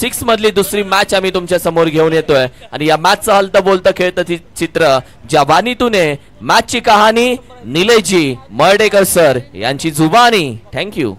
6 मधली दुसरी मॅच आम्ही तुमच्या समोर घेऊन येतोय आणि या मॅचचं हलतं बोलतं खेळतं चित्र ज्या वाणीतून मॅचची कहाणी निलेशजी मर्डेकर सर यांची जुबानी. थँक्यू.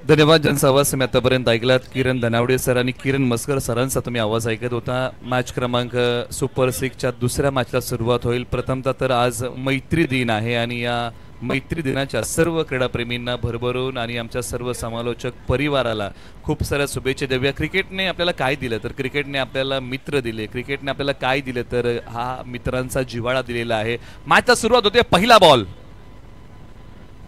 धन्यवाद ज्यांचा आवाज तुम्ही आतापर्यंत ऐकलात. किरण धनावडे सर आणि किरण मस्कर सरांचा तुम्ही आवाज ऐकत होता. मॅच क्रमांक सुपर 6च्या दुसऱ्या मॅचला सुरुवात होईल. प्रथमतः तर आज मैत्री दिन आहे आणि या मैत्री दिनाच्या सर्व क्रीडाप्रेमींना भरभरून आणि आमच्या सर्व समालोचक परिवाराला खूप साऱ्या शुभेच्छा देऊया. क्रिकेटने आपल्याला काय दिलं तर क्रिकेटने आपल्याला मित्र दिले. क्रिकेटने आपल्याला काय दिलं तर हा मित्रांचा जिव्हाळा दिलेला आहे. मॅचला सुरुवात होते. पहिला बॉल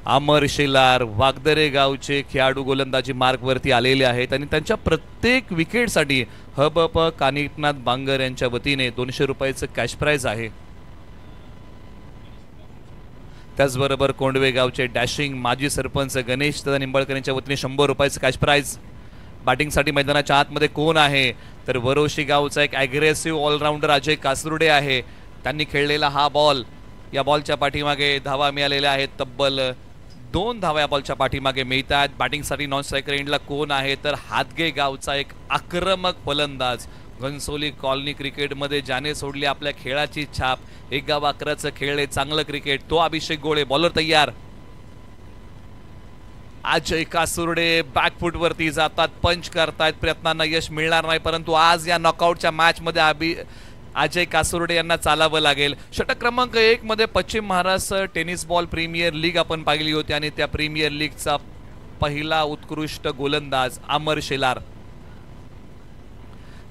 अमर शेलार वागदरे गावचे खेळाडू गोलंदाजी मार्कवरती आलेले आहेत आणि त्यांच्या प्रत्येक विकेटसाठी हबप कानिकनाथ बांगर यांच्या वतीने 200 रुपयाचं कॅश प्राइज आहे. त्याचबरोबर कोंडवे गावचे डॅशिंग माजी सरपंच गणेश निंबाळकर यांच्या वतीने 100 रुपयाचं कॅश प्राइज. बॅटिंगसाठी मैदानाच्या आतमध्ये कोण आहे तर वरोशी गावचा एक ॲग्रेसिव्ह ऑलराऊंडर अजय कासरुडे आहे. त्यांनी खेळलेला हा बॉल. या बॉलच्या पाठीमागे धावा मिळालेल्या आहेत. तब्बल 2 धावा या बॉलच्या पाठीमागे मिळतात. बॅटिंगसाठी नॉन स्ट्रायकर एंडला कोण आहे तर हातगे गावचा एक आक्रमक फलंदाज. घनसोली कॉलनी क्रिकेटमध्ये ज्याने सोडली आपल्या खेळाची छाप. 1 गाव 11चं खेळले चांगलं क्रिकेट तो अभिषेक गोळे. बॉलर तयार. अजय कासुर्डे बॅकफुट वरती जातात. पंच करतायत. प्रयत्नांना यश मिळणार नाही परंतु आज या नॉकआउटच्या मॅच मध्ये अजय कासुर्डे यांना चालावं लागेल. षटक क्रमांक 1 मध्ये पश्चिम Maharashtra tennis ball premier league आपण पाहिली होती आणि त्या प्रीमियर लीगचा पहिला उत्कृष्ट गोलंदाज अमर शेलार.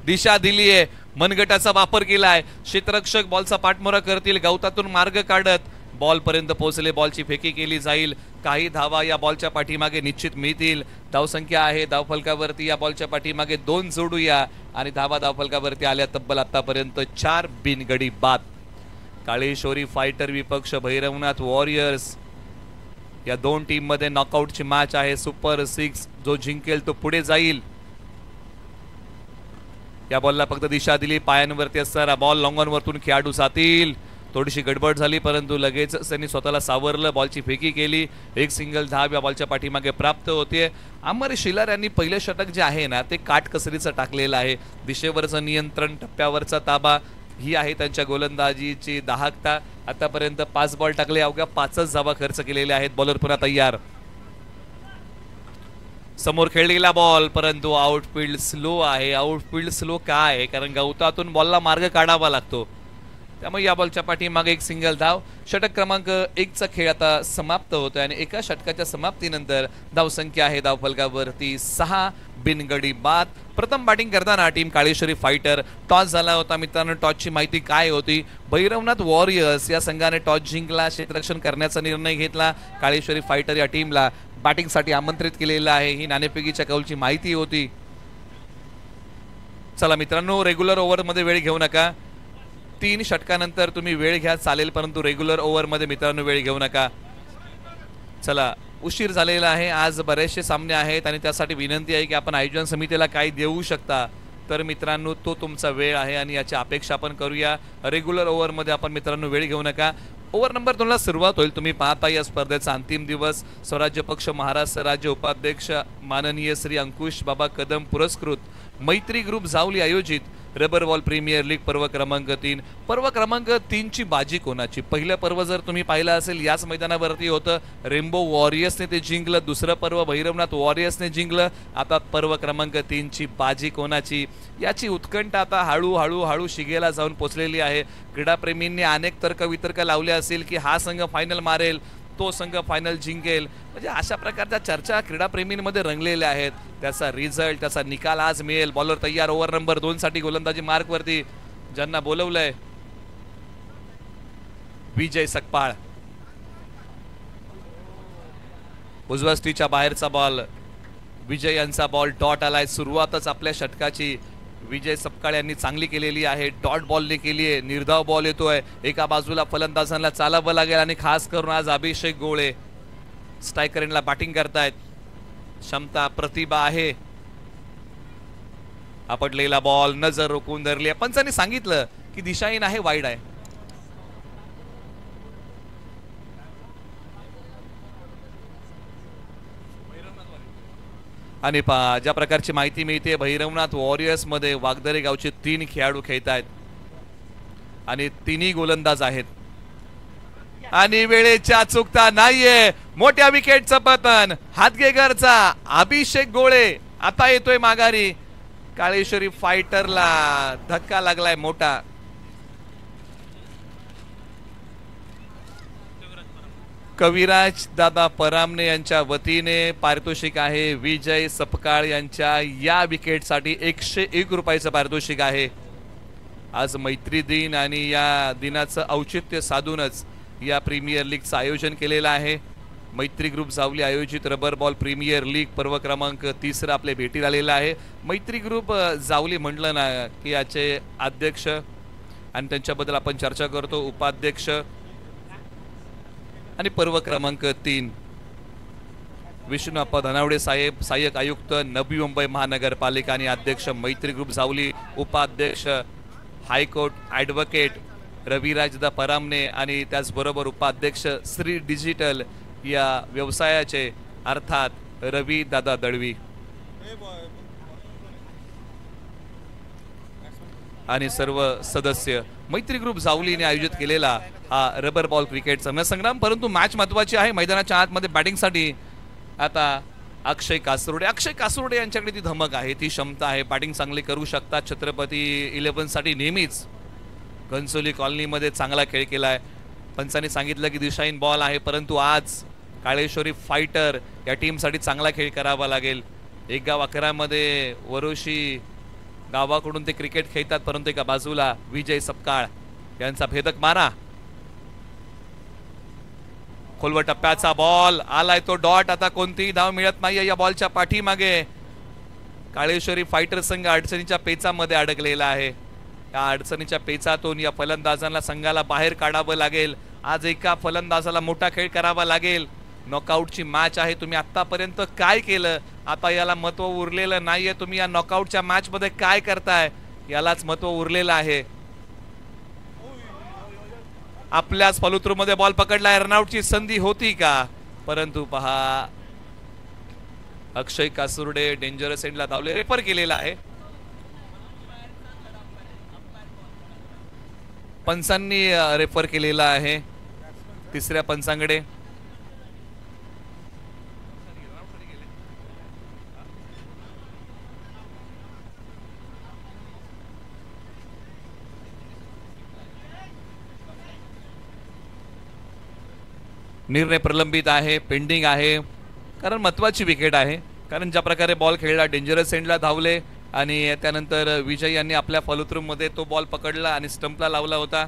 दिशा दिलीये. मनगटाचा वापर केलाय. क्षेत्ररक्षक बॉलचा पाठमोरा करतील. गवतातून मार्ग काढत बॉल पर्यंत पोहोचले. बॉलची फेकी केली जाईल. काही धावा या बॉलच्या पाठीमागे निश्चित मिळतील. धावसंख्या आहे धावफलकावरती या बॉलच्या पाठीमागे 2 जोडूया आणि धावा धावफलकावरती आल्या तब्बल आतापर्यंत 4 बिनगडी बाद. काळेश्वरी फायटर विपक्ष भैरवनाथ वॉरियर्स या 2 टीम मध्ये नॉकआउटची मॅच आहे. सुपर 6 जो जिंकेल तो पुढे जाईल. या बॉलला फक्त दिशा दिली. पायांवरती असणारा बॉल लॉंग ऑन वरतून खेळाडू जातील. थोडीशी गडबड झाली परंतु लगेच त्यांनी स्वतःला सावरलं. बॉलची फेकी केली. एक सिंगल धाव या बॉलच्या पाठीमागे प्राप्त होते. अमर शेलार यांनी पहिले षटक जे आहे ना ते काटकसरीचं टाकलेलं आहे. दिशेवरचं नियंत्रण टप्प्यावरचा ताबा ही आहे त्यांच्या गोलंदाजीची दाहकता. आतापर्यंत 5 बॉल टाकले. अवघ्या 5च धावा खर्च केलेल्या आहेत. बॉलर पुन्हा तयार. समोर खेळलेला बॉल परंतु आउटफील्ड स्लो आहे. आउटफील्ड स्लो काय आहे कारण गवतातून बॉलला मार्ग काढावा लागतो. त्यामुळे या बॉलच्या पाठीमागे एक सिंगल धाव. षटक क्रमांक 1चा खेळ आता समाप्त होतोय आणि एका षटकाच्या समाप्तीनंतर धावसंख्या आहे धावफलकावरती 6 बिनगडी बाद. प्रथम बॅटिंग करताना टीम काळेश्वरी फायटर. टॉस झाला होता मित्रांनो. टॉसची माहिती काय होती. भैरवनाथ वॉरियर्स या संघाने टॉस जिंकला. क्षेत्ररक्षण करण्याचा निर्णय घेतला. काळेश्वरी फायटर या टीमला बॅटिंगसाठी आमंत्रित केलेलं आहे. ही नाणेफेकीच्या कौलची माहिती होती. चला मित्रांनो रेग्युलर ओव्हर मध्ये वेळ घेऊ नका. 3 षटकानंतर तुम्ही वेळ घ्या चालेल परंतु रेग्युलर ओव्हर मध्ये मित्रांनो वेळ घेऊ नका. चला उशीर झालेला आहे. आज बरेचसे सामने आहेत आणि त्यासाठी विनंती आहे की आपण आयोजन समितीला काय देऊ शकता तर मित्रांनो तो तुमचा वेळ आहे आणि याची अपेक्षा आपण करूया. रेग्युलर ओव्हर मध्ये आपण मित्रांनो वेळ घेऊ नका. ओव्हर नंबर 2 ला सुरुवात होईल. तुम्ही पाहता या स्पर्धेचा अंतिम दिवस. स्वराज्य पक्ष महाराष्ट्र राज्य उपाध्यक्ष माननीय श्री अंकुश बाबा कदम पुरस्कृत मैत्री ग्रुप जावली आयोजित रबर बॉल प्रीमियर लीग पर्व क्रमांक 3. पर्व क्रमांक 3 ची बाजी कोणाची. पहिलं पर्व जर तुम्ही पाहिलं असेल याच मैदानावरती होतं. रेनबो वॉरियर्सने ते जिंकलं. दुसरं पर्व भैरवनाथ वॉरियर्सने जिंकलं. आता पर्व क्रमांक 3 ची बाजी कोणाची याची उत्कंठा आता हळूहळू शिगेला जाऊन पोचलेली आहे. क्रीडाप्रेमींनी अनेक तर्क वितर्क लावले असेल की हा संघ फायनल मारेल तो संघ फायनल जिंकेल. म्हणजे अशा प्रकारच्या चर्चा क्रीडाप्रेमींमध्ये रंगलेल्या आहेत. त्याचा रिझल्ट त्याचा निकाल आज मिळेल. बॉलर तयार. ओव्हर नंबर 2 साठी गोलंदाजी मार्कवरती ज्यांना बोलवलंय विजय सकपाळ. उजव्या स्टीच्या बाहेरचा बॉल. विजय यांचा बॉल डॉट आलाय. सुरुवातच आपल्या षटकाची विजय सकपाळ यांनी चांगली केलेली आहे. डॉट बॉलने केली आहे. निर्धाव बॉल येतोय. एका बाजूला फलंदाजांना चालावं लागेल आणि खास करून आज अभिषेक गोळे स्ट्रायकर यांना बॅटिंग करतायत. क्षमता प्रतिभा आहे. आपटलेला बॉल नजर रोखून धरली. पंचांनी सांगितलं की दिशाहीन आहे वाईड आहे. आणि ज्या प्रकारची माहिती मिळते भैरवनाथ वॉरियर्स मध्ये वागदरे गावचे 3 खेळाडू खेळत आहेत आणि तिन्ही गोलंदाज आहेत आणि वेळेच्या चुकता नाहीये. मोठ्या विकेटचं पतन हातगेकरचा अभिषेक गोळे आता येतोय माघारी. काळेश्वरी फायटरला धक्का लागलाय मोठा. कविराज दादा परामने यांच्या वतीने पारितोषिक आहे. विजय सपकाळ यांच्या या विकेटसाठी 101 रुपयाचं पारितोषिक आहे. आज मैत्री दिन आणि या दिनाचं औचित्य साधूनच या प्रीमियर लीगचं आयोजन केलेलं आहे. मैत्री ग्रुप जावली आयोजित रबर बॉल प्रीमियर लीग पर्व क्रमांक 3 आपले भेटीला आलेला आहे. मैत्री ग्रुप जावली म्हटलं ना की याचे अध्यक्ष आणि त्यांच्याबद्दल आपण चर्चा करतो. उपाध्यक्ष आणि पर्व क्रमांक 3 विष्णुप्पा धनावडे साहेब, सहाय्यक आयुक्त नवी मुंबई महानगरपालिका आणि अध्यक्ष मैत्री ग्रुप जावली. उपाध्यक्ष हायकोर्ट ॲडव्होकेट रविराजदा परामने आणि त्याचबरोबर उपाध्यक्ष श्री डिजिटल या व्यवसायाचे अर्थात रवी दादा दळवी आणि सर्व सदस्य. मैत्री ग्रुप जावलीने आयोजित केलेला हा रबर बॉल क्रिकेटचा संग्राम. परंतु मॅच महत्वाची आहे. मैदानाच्या आतमध्ये बॅटिंगसाठी आता अक्षय कासरोडे यांच्याकडे ती धमक आहे, ती क्षमता आहे, बॅटिंग चांगली करू शकतात. छत्रपती 11 साठी नेहमीच घनसोली कॉलनीमध्ये चांगला खेळ केलाय. पंचांनी सांगितलं की दिशाहीन बॉल आहे, परंतु आज काळेश्वरी फायटर या टीमसाठी चांगला खेळ करावा लागेल. 1 गाव 11 मध्ये वरोशी गावाकडून ते क्रिकेट खेळतात, परंतु एका बाजूला विजय सपकाळ यांचा भेदक मारा. खोलवर टप्प्याचा बॉल आलाय, तो डॉट. आता कोणतीही धाव मिळत नाहीये या बॉलच्या पाठीमागे. काळेश्वरी फायटर संघ अडचणीच्या पेचामध्ये अडकलेला आहे. या अडचणीच्या पेचातून या फलंदाजांना संघाला बाहेर काढावं लागेल. आज एका फलंदाजाला मोठा खेळ करावा लागेल. नॉकआउटची मॅच आहे. तुम्ही आतापर्यंत काय केलं, आता याला महत्व उरलेलं नाहीये. तुम्ही या नॉकआउटच्या मॅच मध्ये काय करताय यालाच महत्व उरलेलं आहे. आपल्याच फलुत्रूमध्ये बॉल पकडला, रनआउटची संधी होती का, परंतु पहा अक्षय कासुर्डे डेंजरस एंडला धावले, रेफर केलेला आहे. पंचांनी रेफर केलेला आहे तिसऱ्या पंचांकडे. निर्णय प्रलंबित आहे, पेंडिंग आहे, कारण महत्वाची विकेट आहे. कारण ज्या प्रकारे बॉल खेळला, डेंजरस एंडला धावले आणि त्यानंतर विजय यांनी आपल्या फॉलोथ्रू मध्ये तो बॉल पकडला आणि स्टंपला लावला होता.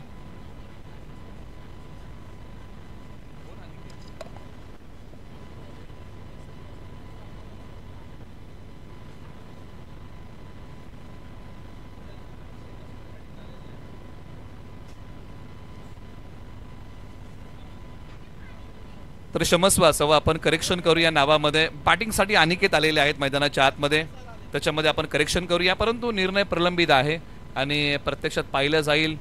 तर क्षमस्व असावं, आपण करेक्शन करूया नावामध्ये. बॅटिंगसाठी अनिकेत आलेले आहेत मैदानाच्या आतमध्ये, त्याच्यामध्ये आपण करेक्शन करूया. परंतु निर्णय प्रलंबित आहे आणि प्रत्यक्षात पाहिलं जाईल,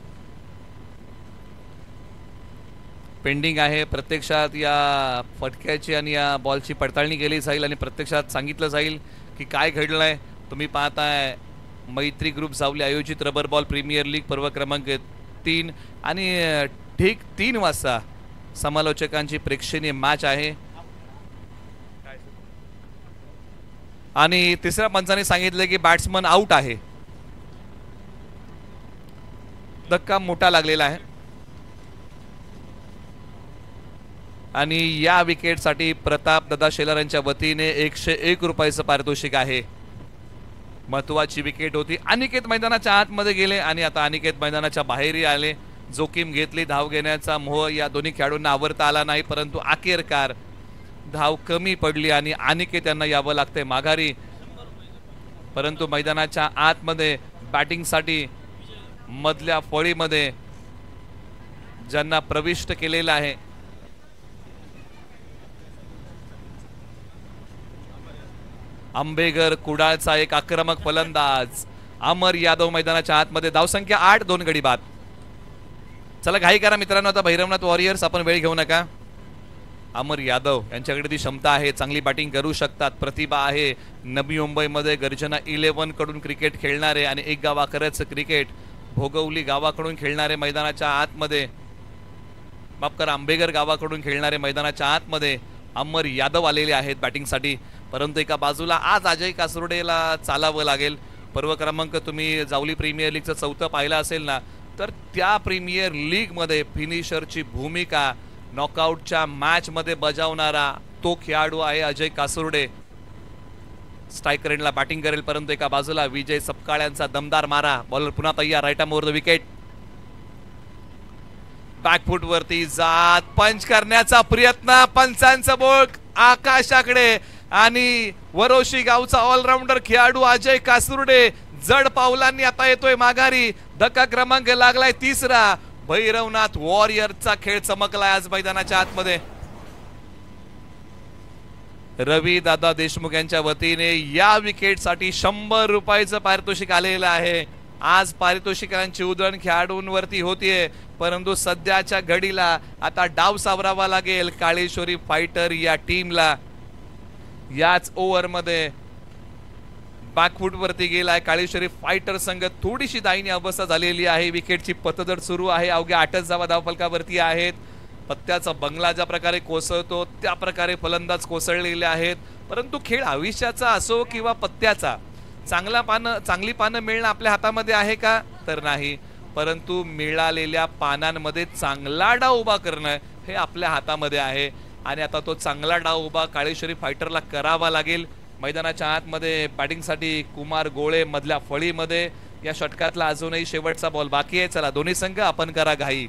पेंडिंग आहे. प्रत्यक्षात या फटक्याची आणि या बॉलची पडताळणी केली जाईल आणि प्रत्यक्षात सांगितलं जाईल की काय घडलंय. तुम्ही पाहताय मैत्री ग्रुप जावली आयोजित रबर बॉल प्रीमियर लीग पर्व क्रमांक 3 आणि ठीक 3 वाजता समालोचकांची प्रेक्षणीय मॅच आहे. आणि तिसऱ्या पंचाने सांगितले की बॅट्समन आउट आहे. धक्का मोठा लागलेला आहे आणि या विकेटसाठी प्रताप दादा शेलार यांच्या वतीने 101 रुपयाचं पारितोषिक आहे. महत्वाची विकेट होती. अनिकेत मैदानाच्या आतमध्ये गेले आणि आता अनिकेत मैदानाच्या बाहेरही आले. जोखीम घेतली, धाव घेण्याचा मोह या दोन्ही खेळाडूंना आवरता आला नाही, परंतु अखेरकार धाव कमी पडली आणि अनिकेत यांना यावं लागतंय माघारी. परंतु मैदानाच्या आतमध्ये बॅटिंगसाठी मधल्या फळीमध्ये ज्यांना प्रविष्ट केलेलं आहे आंबेगर कुडाळचा एक आक्रमक फलंदाज अमर यादव मैदानाच्या आतमध्ये. धावसंख्या 8, 2 गडी बाद. चला घाई करा मित्रांनो, आता भैरवनाथ वॉरियर्स आपण वेळ घेऊ नका. अमर यादव यांच्याकडे ती क्षमता आहे, चांगली बॅटिंग करू शकतात, प्रतिभा आहे. नवी मुंबईमध्ये गर्जना 11 कडून क्रिकेट खेळणारे आणि एक गावाकरच क्रिकेट भोगवली गावाकडून खेळणारे मैदानाच्या आतमध्ये, माफ करा, आंबेगर गावाकडून खेळणारे मैदानाच्या आतमध्ये अमर यादव आलेले आहेत बॅटिंगसाठी. परंतु एका बाजूला आज अजय कासुर्डेला चालावं लागेल. पर्व क्रमांक तुम्ही जावली प्रीमियर लीगचं 4थं पाहिलं असेल ना, तर त्या प्रीमियर लीग मध्ये फिनिशरची भूमिका नॉकआउटच्या मॅच मध्ये बजावणारा तो खेळाडू आहे अजय कासुर्डे. स्ट्रायकर एंडला बॅटिंग करेल, परंतु एका बाजूला विजय सपकाळ यांचा दमदार मारा. बॉलर पुन्हा तयार, right arm over the wicket. Back foot वरती जात पंच करण्याचा प्रयत्न, पंचांचं बोट आकाशाकडे आणि वरोशी गावचा ऑलराऊंडर खेळाडू अजय कासुर्डे जड पावलांनी आता येतोय माघारी. धक्का क्रमांक लागलाय 3रा. भैरवनाथ वॉरियरचा खेळ चमकलाय आज मैदानाच्या आतमध्ये. रवी दादा देशमुख यांच्या वतीने या विकेटसाठी 100 रुपयाचं पारितोषिक आलेलं आहे. आज पारितोषिकांची उधळण खेळाडूंवरती होतीये, परंतु सध्याच्या घडीला आता डाव सावरावा लागेल काळेश्वरी फायटर या टीमला. याच ओव्हर मध्ये बॅकफूट वरती गेलाय काळेश्वरी फायटर संघ. थोडीशी दायनी अवस्था झालेली आहे. विकेटची पतदड सुरू आहे. अवघ्या 8च धावा धावफलकावरती आहेत. पत्त्याचा बंगला ज्या प्रकारे कोसळतो त्या प्रकारे फलंदाज कोसळलेले आहेत. परंतु खेळ आयुष्याचा असो किंवा पत्त्याचा, चांगली पानं मिळणं आपल्या हातामध्ये आहे का, तर नाही. परंतु मिळालेल्या पानांमध्ये चांगला डाव उभा करणं हे आपल्या हातामध्ये आहे. आणि आता तो चांगला डाव उभा काळेश्वरी फायटरला करावा लागेल. मैदानाच्या आतमध्ये बॅटिंगसाठी कुमार गोळे मधल्या फळीमध्ये. या षटकातला अजूनही शेवटचा बॉल बाकी आहे. चला दोन्ही संघ आपण करा घाई.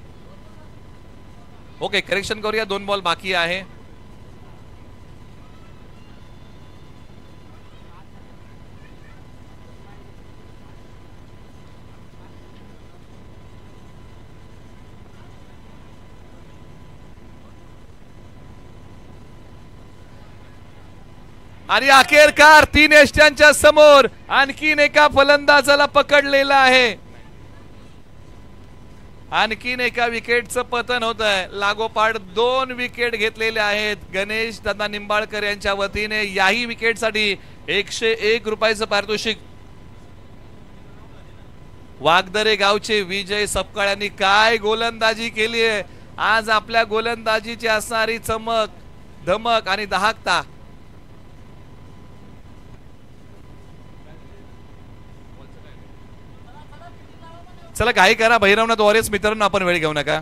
ओके, करेक्शन करूया, 2 बॉल बाकी आहे. आणि अखेरकार 3 यष्ट्यांच्या समोर आणखीन एका फलंदाजाला पकडलेला आहे. आणखीन एका विकेटचं पतन होत आहे. लागोपाठ 2 विकेट घेतलेले आहेत गणेश दादा निंबाळकर यांच्या वतीने. याही विकेटसाठी 101 रुपयाचं पारितोषिक. वागदरे गावचे विजय सपकाळ यांनी काय गोलंदाजी केली आहे आज. आपल्या गोलंदाजीची असणारी चमक, धमक आणि दहाकता. चला घाई करा भैरवनाथ वॉरियर्स मित्रांनो, आपण वेळ घेऊ नका.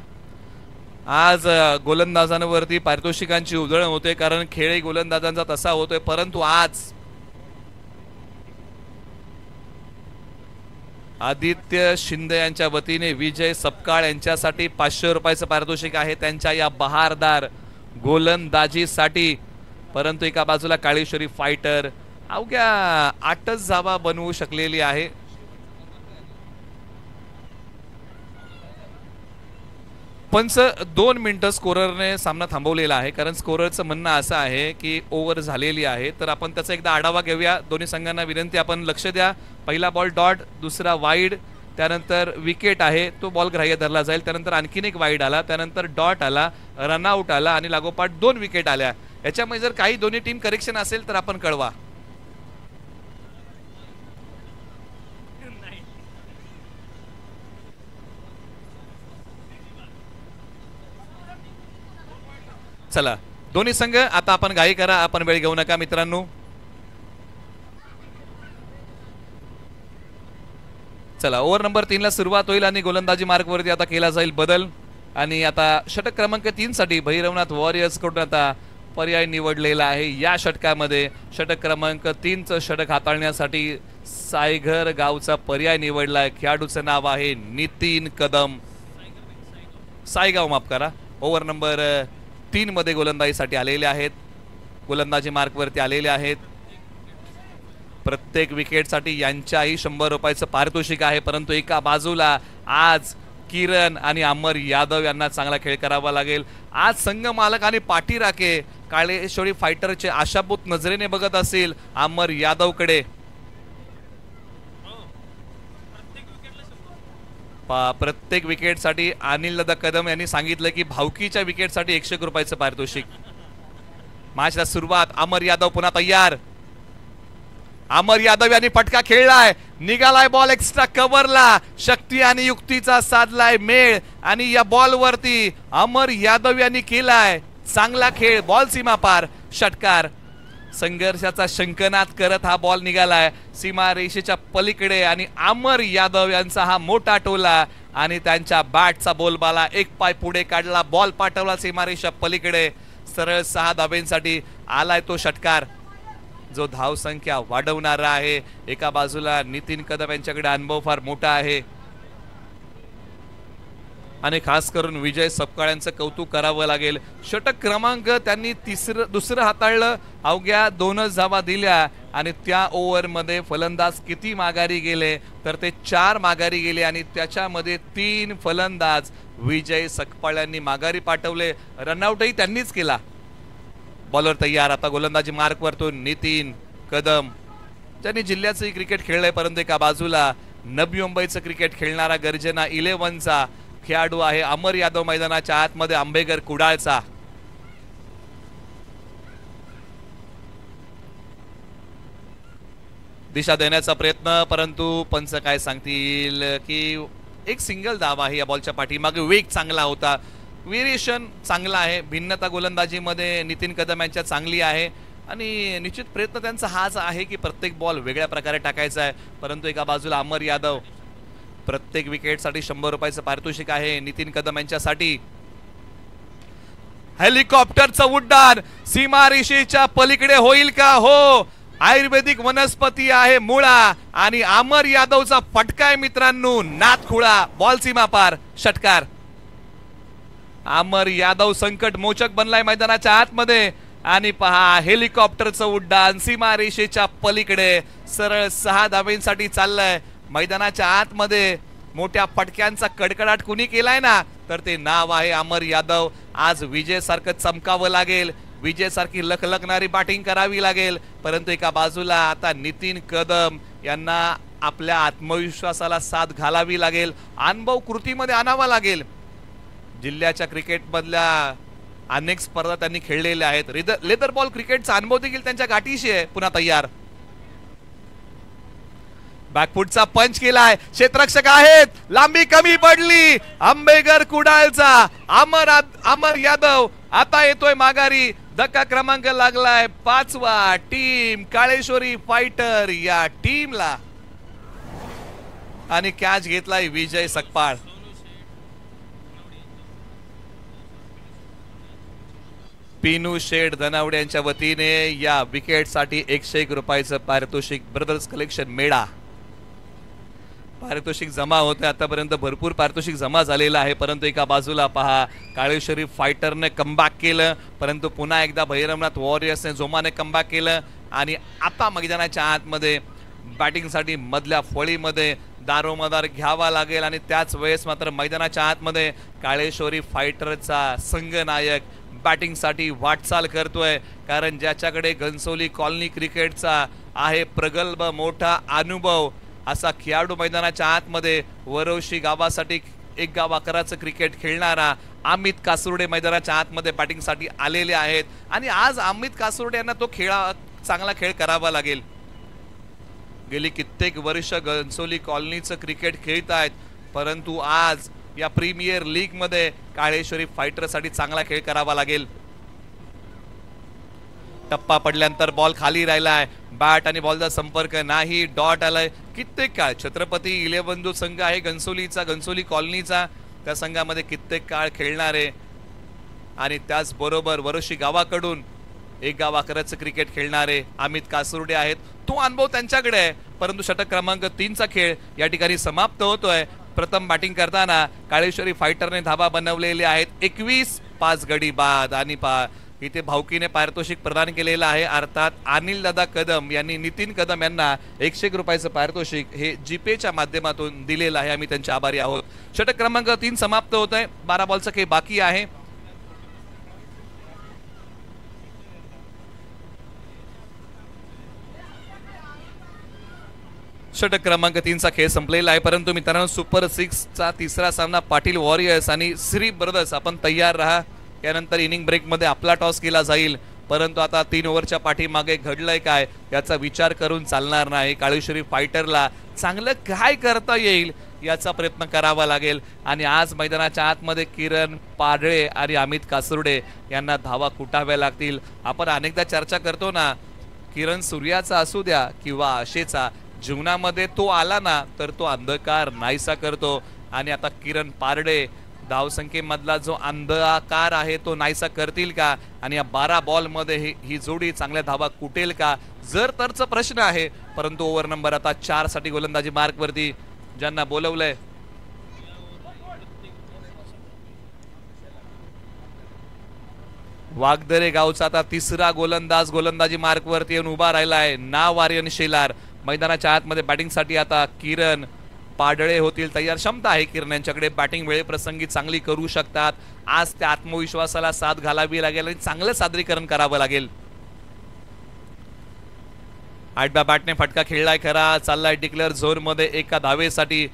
आज गोलंदाजांवरती पारितोषिकांची उधळण होते, कारण खेळ गोलंदाजांचा तसा होतोय. परंतु आज आदित्य शिंदे यांच्या वतीने विजय सपकाळ यांच्यासाठी 500 रुपयाचं पारितोषिक आहे त्यांच्या या बहारदार गोलंदाजीसाठी. परंतु एका बाजूला काळेश्वरी फायटर अवघ्या 8च धावा बनवू शकलेली आहे. पंच 2 मिनिटं स्कोररने सामना थांबवलेला आहे, कारण स्कोररचं म्हणणं असं आहे की ओव्हर झालेली आहे. तर आपण त्याचा एकदा आढावा घेऊया. दोन्ही संघांना विनंती, आपण लक्ष द्या. पहिला बॉल डॉट, दुसरा वाईड, त्यानंतर विकेट आहे तो बॉल ग्राह्य धरला जाईल. त्यानंतर आणखीन एक वाईड आला, त्यानंतर डॉट आला, रनआउट आला आणि लागोपाठ 2 विकेट आल्या. याच्यामध्ये जर काही दोन्ही टीम करेक्शन असेल तर आपण कळवा. चला दोन्ही संघ आता आपण घाई करा, आपण वेळ घेऊ नका मित्रांनो. चला ओव्हर नंबर 3 ला सुरुवात होईल आणि गोलंदाजी मार्गवरती आता केला जाईल बदल. आणि आता षटक क्रमांक 3 साठी भैरवनाथ वॉरियर्स कडून आता पर्याय निवडलेला आहे. या षटकामध्ये षटक क्रमांक 3 चं षटक हाताळण्यासाठी सायघर गावचा पर्याय निवडलाय. खेळाडूचं नाव आहे नितीन कदम. सायगाव माफ करा. ओव्हर नंबर 3 मध्ये गोलंदाजीसाठी आलेले आहेत, गोलंदाजी मार्कवरती आलेले आहेत. प्रत्येक विकेटसाठी यांच्याही 100 रुपयाचं पारितोषिक आहे. परंतु एका बाजूला आज किरण आणि अमर यादव यांना चांगला खेळ करावा लागेल. आज संघ मालक आणि पाठीराखे काळेश्वरी फायटरचे आशाभूत नजरेने बघत असेल अमर यादवकडे. प्रत्येक विकेटसाठी अनिल दादा कदम यांनी सांगितलं की भावकीच्या विकेटसाठी 101 रुपयाचं पारितोषिक. मॅचला सुरुवात. अमर यादव पुन्हा तयार. अमर यादव यांनी फटका खेळलाय, निघालाय बॉल एक्स्ट्रा कव्हरला. शक्ती आणि युक्तीचा साधलाय मेळ आणि या बॉल वरती अमर यादव यांनी केलाय चांगला खेळ. बॉल सीमा पार, षटकार. संघर्षाचा शंखनाद करत हा बॉल निघालाय सीमा रेषेच्या पलीकडे आणि अमर यादव यांचा हा मोठा टोला आणि त्यांच्या बॅटचा बोलबाला एक पाय पुढे काढला, बॉल पाठवला सीमारेषा पलीकडे. सरळ 6 धाब्यांसाठी आलाय तो षटकार जो धावसंख्या वाढवणारा आहे. एका बाजूला नितीन कदम यांच्याकडे अनुभव फार मोठा आहे आणि खास करून विजय सपकाळ कौतुक करावं लागेल. षटक क्रमांक त्यांनी दुसरं हाताळलं, अवघ्या 2च धावा दिल्या आणि त्या ओव्हरमध्ये फलंदाज किती माघारी गेले तर ते 4 माघारी गेले आणि त्याच्यामध्ये 3 फलंदाज विजय सकपाळ यांनी माघारी पाठवले. रनआउटही त्यांनीच केला. बॉलर तयार. आता गोलंदाजी मार्क वरतून नितीन कदम ज्यांनी जिल्ह्याचं क्रिकेट खेळलंय, परंतु एका बाजूला नवी मुंबईचं क्रिकेट खेळणारा गर्जना 11चा खेळाडू आहे अमर यादव मैदानाच्या आतमध्ये आंबेगर कुडाळचा. दिशा देण्याचा प्रयत्न, परंतु पंच काय सांगतील की एक सिंगल धाव आहे या बॉलच्या पाठीमागे. वेग चांगला होता, व्हेरिएशन चांगला आहे, भिन्नता गोलंदाजीमध्ये नितीन कदम यांच्या चांगली आहे आणि निश्चित प्रयत्न त्यांचा हाच आहे की प्रत्येक बॉल वेगळ्या प्रकारे टाकायचा आहे. परंतु एका बाजूला अमर यादव प्रत्येक विकेटसाठी 100 रुपयाचं पारितोषिक आहे नितीन कदम यांच्यासाठी. हेलिकॉप्टरचं उड्डाण सीमारेषेच्या पलीकडे होईल का? हो, आयुर्वेदिक वनस्पती आहे मुळा आणि अमर यादवचा फटका आहे मित्रांनो, नाथखुळा. बॉल सीमा पार, षटकार. अमर यादव संकट मोचक बनलाय मैदानाच्या आतमध्ये आणि पहा हेलिकॉप्टरचं उड्डाण सीमारेषेच्या पलीकडे सरळ 6 धाब्यांसाठी चाललंय. मैदानाच्या आतमध्ये मोठ्या फटक्यांचा कडकडाट कुणी केलाय ना तर ते नाव आहे अमर यादव. आज विजय सारखं चमकावं लागेल, विजय सारखी लखलखणारी बॅटिंग करावी लागेल. परंतु एका बाजूला आता नितीन कदम यांना आपल्या आत्मविश्वासाला साथ घालावी लागेल, अनुभव कृतीमध्ये आणावा लागेल. जिल्ह्याच्या क्रिकेट मधल्या अनेक स्पर्धा त्यांनी खेळलेल्या आहेत. लेदर बॉल क्रिकेटचा अनुभव देखील त्यांच्या गाठीशी आहे. पुन्हा तयार. बॅकफुटचा पंच केलाय, क्षेत्ररक्षक आहेत, लांबी कमी पडली. आंबेगर कुडाळचा अमर यादव आता येतोय माघारी. धक्का क्रमांक लागलाय 5वा. टीम काळेश्वरी फायटर या टीमला आणि कॅच घेतलाय विजय सकपाळ. पिनू शेठ धनावडे यांच्या वतीने या विकेटसाठी 101 रुपयाचं पारितोषिक ब्रदर्स कलेक्शन मेळा. पारितोषिक जमा होते, आतापर्यंत भरपूर पारितोषिक जमा झालेलं आहे. परंतु एका बाजूला पहा काळेश्वरी फायटरने कमबॅक केलं, परंतु पुन्हा एकदा भैरवनाथ वॉरियर्सने जोमाने कमबॅक केलं आणि आता मैदानाच्या आतमध्ये बॅटिंगसाठी मधल्या फळीमध्ये दारोमदार घ्यावा लागेल आणि त्याच वेळेस मात्र मैदानाच्या आतमध्ये काळेश्वरी फायटरचा संघनायक बॅटिंगसाठी वाटचाल करतोय. कारण ज्याच्याकडे घनसोली कॉलनी क्रिकेटचा आहे प्रगल्भ मोठा अनुभव असा खेळाडू मैदानाच्या आतमध्ये वरोशी गावासाठी 1 गाव 11चं क्रिकेट खेळणारा अमित कासुर्डे मैदानाच्या आतमध्ये बॅटिंगसाठी आलेले आहेत आणि आज अमित कासुर्डे यांना तो चांगला खेळ करावा लागेल. गेली कित्येक वर्ष घनसोली कॉलनीचं क्रिकेट खेळत आहेत, परंतु आज या प्रीमियर लीग मध्ये काळेश्वरी फायटरसाठी चांगला खेळ करावा लागेल. टप्पा पडल्यानंतर बॉल खाली राहिलाय, बॅट आणि बॉलचा संपर्क नाही, डॉट आलाय. कित्येक काळ छत्रपती 11 जो संघ आहे घनसोलीचा, घनसोली कॉलनीचा, त्या संघामध्ये कित्येक काळ खेळणारे आणि त्याचबरोबर वरोशी गावाकडून 1 गाव 11चं क्रिकेट खेळणारे अमित कासुर्डे आहेत. तो अनुभव त्यांच्याकडे आहे. परंतु षटक क्रमांक 3चा खेळ या ठिकाणी समाप्त होतोय. प्रथम बॅटिंग करताना काळेश्वरी फायटरने धाबा बनवलेले आहेत 21, 5 गडी बाद आणि इथे भावकीने पारितोषिक प्रदान केलेलं आहे. अर्थात अनिल दादा कदम यांनी नितीन कदम यांना 101 रुपयाचं पारितोषिक हे जीपेच्या माध्यमातून दिलेलं आहे. आम्ही त्यांचे आभारी आहोत. षटक क्रमांक 3 समाप्त होत आहे. 12 बॉलचं खेळ बाकी आहे. षटक क्रमांक 3चा खेळ संपलेला आहे. परंतु मित्रांनो सुपर 6चा तिसरा सामना पाटील वॉरियर्स आणि श्री ब्रदर्स आपण तयार राहा. यानंतर इनिंग ब्रेक मध्ये आपला टॉस केला जाईल. परंतु आता 3 ओव्हरच्या पाठीमागे घडलंय काय याचा विचार करून चालणार नाही. काळेश्वरी फायटरला चांगलं काय करता येईल याचा प्रयत्न करावा लागेल आणि आज मैदानाच्या आतमध्ये किरण पाडळे आणि अमित कासुर्डे यांना धावा कुटाव्या लागतील. आपण अनेकदा चर्चा करतो ना, किरण सूर्याचा असू द्या किंवा आशेचा, जीवनामध्ये तो आला ना तर तो अंधकार नाहीसा करतो आणि आता किरण पारडे धावसंख्येमधला जो अंधकार आहे तो नाहीसा करतील का आणि या 12 बॉलमध्ये ही जोडी चांगल्या धावा कुटेल का, जर तरचा प्रश्न आहे. परंतु ओव्हर नंबर आता 4 साठी गोलंदाजी मार्कवरती ज्यांना बोलवलंय वागदरे गावचा आता तिसरा गोलंदाज गोलंदाजी मार्कवरती येऊन उभा राहिलाय. नाव आर्यन शेलार. मैदानाच्या आतमध्ये बॅटिंगसाठी आता किरण पाडळे होतील तयार. क्षमता आहे किरण यांच्याकडे, बॅटिंग वेळेप्रसंगी चांगली करू शकतात. आज त्या आत्मविश्वासाला साथ घालावी लागेल आणि चांगलं सादरीकरण करावं लागेल. आठव्या बॅटने फटका खेळलाय खरा, चाललाय डिक्लेअर झोन मध्ये एका धावेसाठी.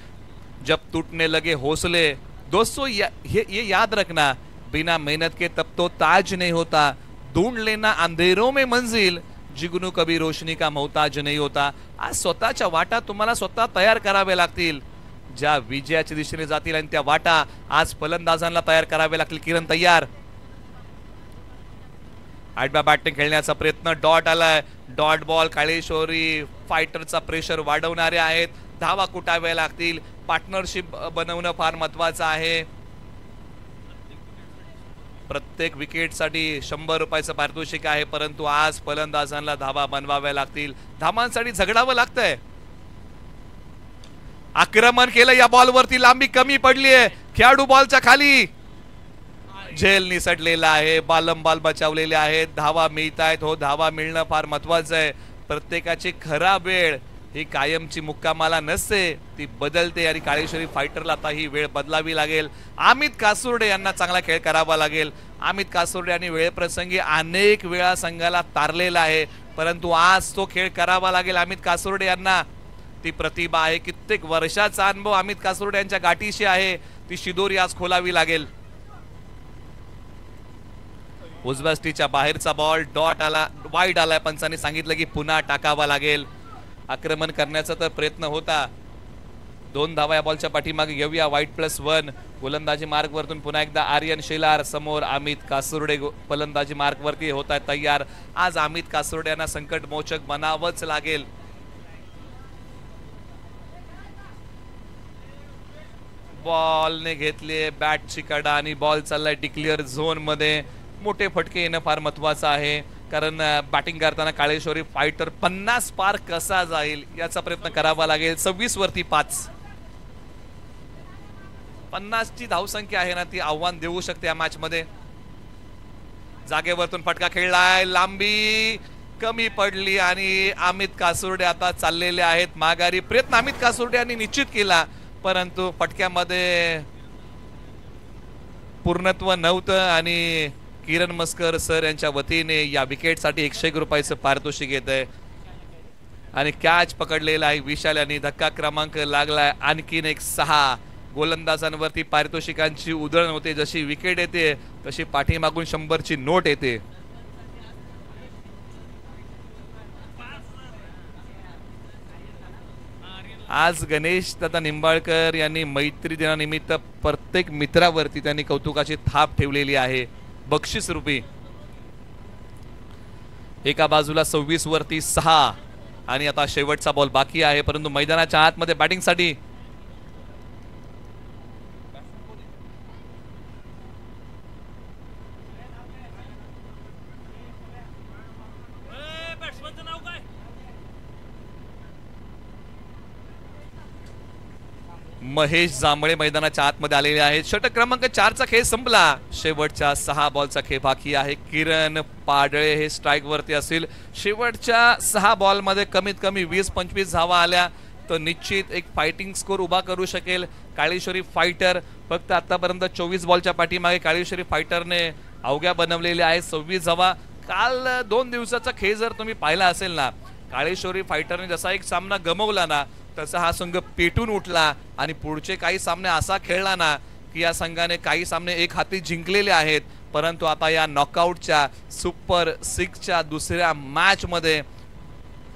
जब तुटने लगे हौसले दोस्तों ये याद रखना, बिना मेहनत के तब तो ताज नहीं होता, ढूंढ लेना अंधेरों में मंजिल, जिगनू कभी रोशनी का मोहताज नहीं होता. आज स्वतःच्या वाटा तुम्हाला स्वतः तयार करावे लागतील. ज्या विजयाच्या दिशेने जातील आणि त्या वाटा आज फलंदाजांना तयार करावे लागतील. किरण तयार. आठव्या बॅटने खेळण्याचा प्रयत्न, डॉट आलाय, डॉट बॉल. काळेश्वरी फायटरचा प्रेशर वाढवणारे आहेत, धावा कुटाव्या लागतील. पार्टनरशिप बनवणं फार महत्वाचं आहे. प्रत्येक विकेटसाठी 100 रुपयाचं पारितोषिक आहे, परंतु आज फलंदाजांना धावा बनवाव्या लागतील. धावांसाठी झगडावं लागतंय. आक्रमण केलं या बॉलवरती, लांबी कमी पडलीये, खेळाडू बॉलच्या खाली. झेल निसटलेला आहे, बालंबाल बचावलेले आहेत, धावा मिळत आहेत. हो, धावा मिळणं फार महत्वाचं आहे. प्रत्येकाची खरा वेळ ही कायमची मुक्कामाला नसते, ती बदलते आणि काळेश्वरी फायटरला आता ही वेळ बदलावी लागेल. अमित कासुर्डे यांना चांगला खेळ करावा लागेल. अमित कासुर्डे यांनी वेळेप्रसंगी अनेक वेळा संघाला तारलेला आहे, परंतु आज तो खेळ करावा लागेल अमित कासुर्डे यांना. ती प्रतिभा आहे, कित्येक वर्षाचा अनुभव अमित कासुर्डे यांच्या गाठीशी आहे, ती शिदोरी आज खोलावी लागेल. उजव्या स्टीच्या बाहेरचा बॉल, डॉट आला, वाईड आलाय. पंचांनी सांगितलं की पुन्हा टाकावा लागेल. आक्रमण करण्याचा तर प्रयत्न होता. 2 धावा या बॉलच्या पाठीमागे घेऊया. वाईट +1. गोलंदाजी मार्कवरतून पुन्हा एकदा आर्यन शेलार समोर. अमित कासुर्डे फलंदाजी मार्कवरती होत आहेत तयार. आज अमित कासुर्डे यांना संकट मोचक बनावंच लागेल. बॉलने घेतले बॅटची कडा आणि बॉल चाललाय डिक्लेअर झोन मध्ये. मोठे फटके येणं फार महत्वाचं आहे, कारण बॅटिंग करताना काळेश्वरी फायटर 50 पार कसा जाईल याचा प्रयत्न करावा लागेल. 26 वरती 5. 50 ची धावसंख्या आहे ना, ती आव्हान देऊ शकते या मॅच मध्ये. जागेवरतून फटका खेळलाय, लांबी कमी पडली आणि अमित कासुर्डे आता चाललेले आहेत माघारी. प्रयत्न अमित कासुर्डे यांनी निश्चित केला, परंतु फटक्यामध्ये पूर्णत्व नव्हतं आणि किरण मस्कर सर यांच्या वतीने या विकेटसाठी 101 रुपयाचं पारितोषिक येत आहे. आणि कॅच पकडलेला आहे विशाल यांनी. धक्का क्रमांक लागलाय. आणखीन एक 6 गोलंदाजांवरती पारितोषिकांची उधळण होते. जशी विकेट येते तशी पाठीमागून 100 ची नोट येते. आज गणेश दादा निंबाळकर यांनी मैत्री दिनानिमित्त प्रत्येक मित्रावरती त्यांनी कौतुकाची थाप ठेवलेली आहे, बक्षीस रूपी. एका बाजूला 26 वरती 6 आणि आता शेवटचा बॉल बाकी आहे, परंतु मैदानाच्या आतमध्ये बॅटिंगसाठी महेश जांभळे मैदानाच्या आतमध्ये आलेले आहेत. षटक क्रमांक 4 चा खेळ संपला. शेवटच्या 6 बॉलचा खेळ बाकी आहे. किरण पाडळे हे स्ट्राइक वरती असतील. शेवटच्या 6 बॉल मध्ये कमीत कमी 20-25 धावा आल्या तर निश्चित एक फायटिंग स्कोर उभा करू शकेल काळेश्वरी फायटर. फक्त आतापर्यंत 24 बॉलच्या पाठीमागे काळेश्वरी फायटरने अवघ्या बनवलेल्या आहेत 26 धावा. काल 2 दिवसाचा खेळ जर तुम्ही पाहिला असेल ना, काळेश्वरी फायटरने जसा एक सामना गमवला ना, तसा हा संघ पेटून उठला आणि पुढचे काही सामने असा खेळला ना की या संघाने काही सामने एक हाती जिंकलेले आहेत, परंतु आता या नॉकआउटच्या सुपर 6च्या दुसऱ्या मॅच मध्ये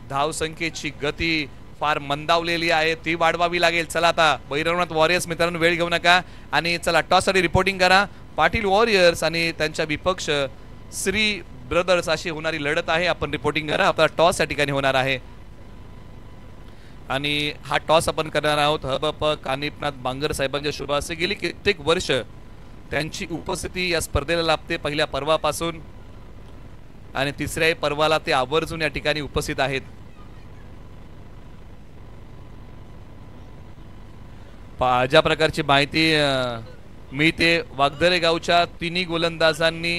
धावसंख्येची गती फार मंदावलेली आहे, ती वाढवावी लागेल. चला आता भैरवनाथ वॉरियर्स मित्रांनो वेळ घेऊ नका आणि चला टॉस साठी रिपोर्टिंग करा. पाटील वॉरियर्स आणि त्यांच्या विपक्ष श्री ब्रदर्स अशी होणारी लढत आहे. आपण रिपोर्टिंग करा. आपला टॉस या ठिकाणी होणार आहे आणि हा टॉस आपण करणार आहोत हबप कानिपनाथ बांगर साहेबांच्या शुभ हस्ते. गेली कित्येक वर्ष त्यांची उपस्थिती या स्पर्धेला लाभते पहिल्या पर्वापासून आणि तिसऱ्याही पर्वाला ते आवर्जून या ठिकाणी उपस्थित आहेत. ज्या प्रकारची माहिती मिळते वागदरे गावच्या तिन्ही गोलंदाजांनी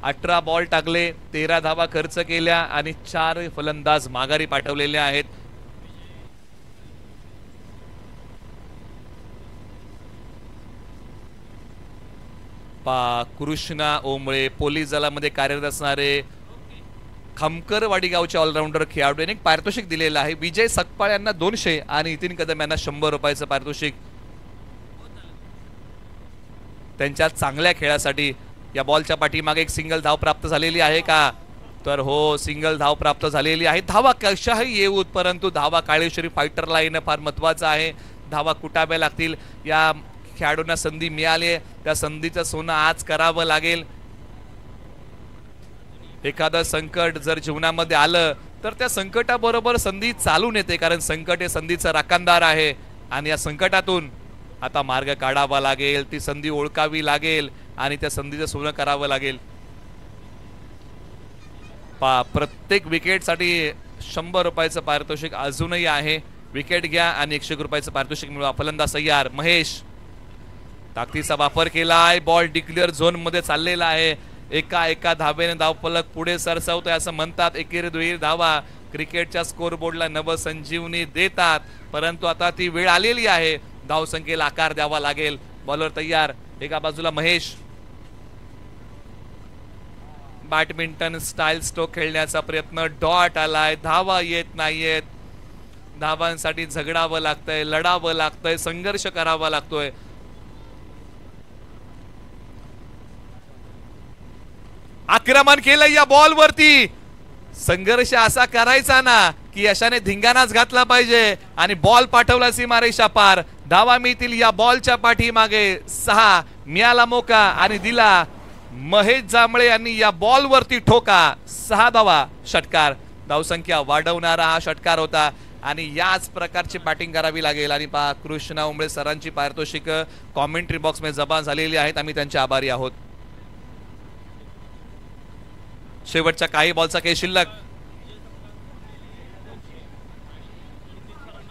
18 बॉल टाकले, 13 धावा खर्च केल्या आणि 4 फलंदाज माघारी पाठवलेले आहेत. कृष्णा ओंबळे पोलीस दलामध्ये कार्यरत असणारे खामकरवाडी गावचे ऑलराऊंडर खेळाडू यांनी पारितोषिक दिलेलं आहे. विजय सकपाळ यांना 200 आणि नितीन कदम यांना 100 रुपयाचं पारितोषिक त्यांच्या चांगल्या खेळासाठी. या बॉलच्या पाठीमागे एक सिंगल धाव प्राप्त झालेली आहे का, तर हो सिंगल धाव प्राप्त झालेली आहे. धावा कशाही येऊत परंतु धावा काळेश्वरी फायटरला येणं फार महत्वाचं आहे. धावा कुटाव्या लागतील. या खेळाडूंना संधी मिळाली, त्या संधीचं सोनं आज करावं लागेल. एखादं संकट जर जीवनामध्ये आलं तर त्या संकटाबरोबर संधी चालून येते, कारण संकट हे संधीचं राखणदार आहे आणि या संकटातून आता मार्ग काढावा लागेल, ती संधी ओळखावी लागेल आणि त्या संधीचं सोनं करावं लागेल. प्रत्येक विकेटसाठी 100 रुपयाचं पारितोषिक अजूनही आहे. विकेट घ्या आणि 100 रुपयाचं पारितोषिक मिळवा. फलंदाज तयार. महेश ताकदीचा वापर केलाय. बॉल डिक्लेअर झोन मध्ये चाललेला आहे. एका धावेने धावफलक पुढे सरसावतोय असं म्हणतात. एकेरी दुहेरी धावा क्रिकेटच्या स्कोर बोर्डला नवसंजीवनी देतात, परंतु आता ती वेळ आलेली आहे. धावसंख्येला आकार द्यावा लागेल. बॉलर तयार. एका बाजूला महेश बॅडमिंटन स्टाईल स्ट्रोक खेळण्याचा प्रयत्न. डॉट आलाय. धावा येत नाहीयेत. धावांसाठी झगडावं लागतंय, लढावं लागतंय, संघर्ष करावा लागतोय. आक्रमण केलं या बॉल वरती. संघर्ष असा करायचा ना की यशाने धिंगाणाच घातला पाहिजे आणि बॉल पाठवला सीमारेषा पार. धावा मिळतील या बॉलच्या पाठीमागे. 6 मिळाला मोका आणि दिला. महेश जांभळे यांनी या बॉल वरती ठोका. 6 धावा. षटकार. धावसंख्या वाढवणारा हा षटकार होता आणि याच प्रकारची बॅटिंग करावी लागेल. आणि कृष्णा ओंबळे सरांची पारितोषिक कॉमेंट्री बॉक्स मध्ये जमा झालेली आहेत. आम्ही त्यांचे आभारी आहोत. शेवटच्या काही बॉलचा काही शिल्लक.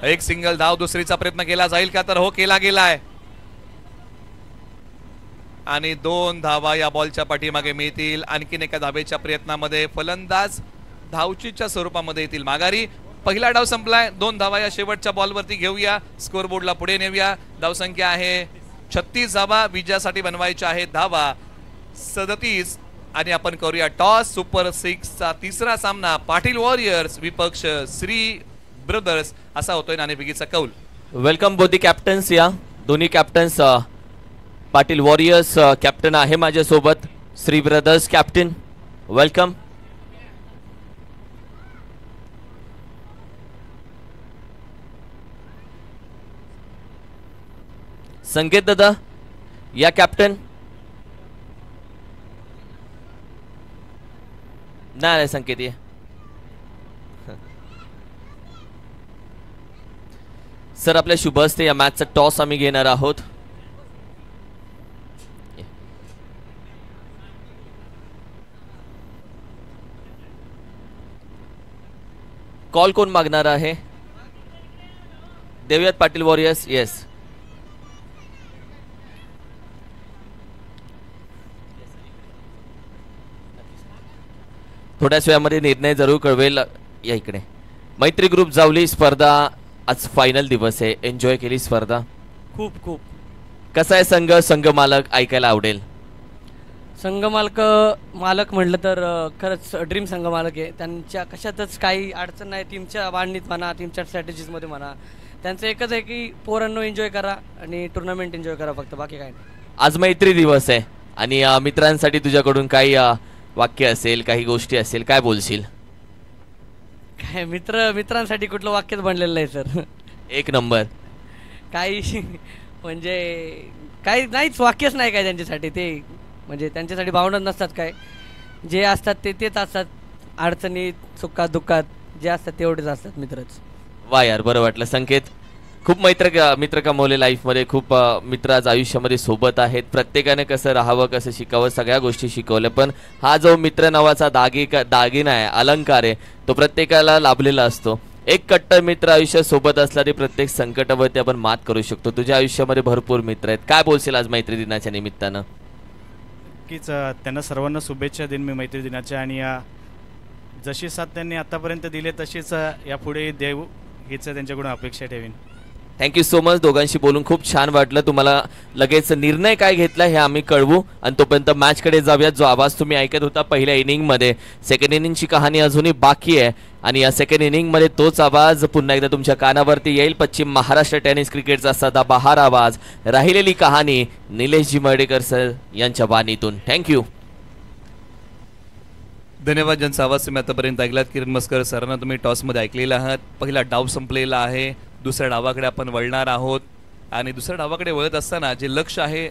एक सिंगल धाव दुसरीचा प्रयत्न केला जाईल का, तर हो केला गेलाय आणि 2 धावा या बॉलच्या पाठीमागे मिळतील. आणखीन एका धावेच्या प्रयत्नामध्ये फलंदाज धावचीच्या स्वरूपामध्ये येतील माघारी. पहिला डाव संपलाय. 2 धावा या शेवटच्या बॉलवरती घेऊया. स्कोर बोर्डला पुढे नेऊया. धावसंख्या आहे 36 धावा. विजयासाठी बनवायच्या आहेत धावा 37 आणि आपण करूया टॉस. सुपर 6चा तिसरा सामना पाटील वॉरियर्स विपक्ष श्री ब्रदर्स असा होतोय नाणेफेकीचा कौल. Welcome both the captains. या दोन्ही कॅप्टन्स पाटील वॉरियर्स कॅप्टन आहे माझ्यासोबत, श्री ब्रदर्स कॅप्टन. वेलकम. संकेत दादा या कॅप्टन. नाही संकेत ये. सर आपल्या शुभ हस्ते या मॅचचा टॉस आम्ही घेणार आहोत. कॉल कोण मागणार आहे? देवयात पाटील वॉरियर्स. येस. थोड्याच वेळामध्ये निर्णय जरूर कळवेल. या इकडे मैत्री ग्रुप जावली स्पर्धा आज फायनल दिवस आहे. एन्जॉय केली स्पर्धा? खूप खूप. कसा आहे संघ? संघ मालक ऐकायला आवडेल. संघ मालक म्हटलं तर खरंच ड्रीम संघ मालक आहे. त्यांच्या कशातच काही अडचण नाही. टीमच्या वाढणीत म्हणा, टीमच्या स्ट्रॅटेजीजमध्ये म्हणा, त्यांचं एकच आहे की पोरांनो एन्जॉय करा आणि टुर्नामेंट एन्जॉय करा, फक्त बाकी काय नाही. आज मैत्री दिवस आहे. आणि मित्रांसाठी तुझ्याकडून काही वाक्य असेल, काही गोष्टी असेल, काय बोलशील? काय मित्रांसाठी कुठलं वाक्यच बनलेलं नाही सर. एक नंबर. काही म्हणजे काही नाहीच, वाक्यच नाही काय त्यांच्यासाठी. ते म्हणजे त्यांच्यासाठी भावना नसतात काय, जे असतात तेच असतात. अडचणीत सुखात दुःखात जे असतात तेवढेच असतात मित्रच. वा यार, बरं वाटलं संकेत. खूप मित्र कमवले लाईफमध्ये, खूप मित्र आज आयुष्यामध्ये सोबत आहेत. प्रत्येकाने कसं राहावं, कसं शिकावं, सगळ्या गोष्टी शिकवल्या. पण हा जो मित्र नावाचा दागिना आहे, अलंकार आहे, तो प्रत्येकाला लाभलेला असतो. एक कट्टर मित्र आयुष्यात सोबत असला तरी प्रत्येक संकटावरती आपण मात करू शकतो. तुझ्या आयुष्यामध्ये भरपूर मित्र आहेत. काय बोलशील आज मैत्री दिनाच्या निमित्तानं? नक्कीच त्यांना सर्वांना शुभेच्छा देईन मी मैत्री दिनाच्या. आणि जशी साथ त्यांनी आतापर्यंत दिली तशीच यापुढे देऊ हीच त्यांच्याकडून अपेक्षा ठेवीन. Thank you so much. दोघांशी बोलून खूप छान वाटलं. तुम्हाला लगेच निर्णय काय घेतला हे आम्ही कळवू, आणि तोपर्यंत मॅचकडे जाऊयात. जो आवाज तुम्ही ऐकत होता पहिल्या इनिंगमध्ये, सेकंड इनिंगची कहाणी अजूनही बाकी आहे, आणि या सेकंड इनिंगमध्ये तोच आवाज पुन्हा एकदा तुमच्या कानावरती येईल. पश्चिम महाराष्ट्र टेनिस क्रिकेटचा सदाबहार आवाज, राहिलेली कहाणी निलेशजी मर्डेकर सर यांच्या वाणीतून. थँक्यू. धन्यवाद. ज्यांचा आवाज तुम्ही आतापर्यंत ऐकलात, किरण मस्कर सरांना तुम्ही टॉसमध्ये ऐकलेला आहात. पहिला डाव संपलेला आहे, दुसऱ्या डावाकडे आपण वळणार आहोत. आणि दुसऱ्या डावाकडे वळत असताना जे लक्ष आहे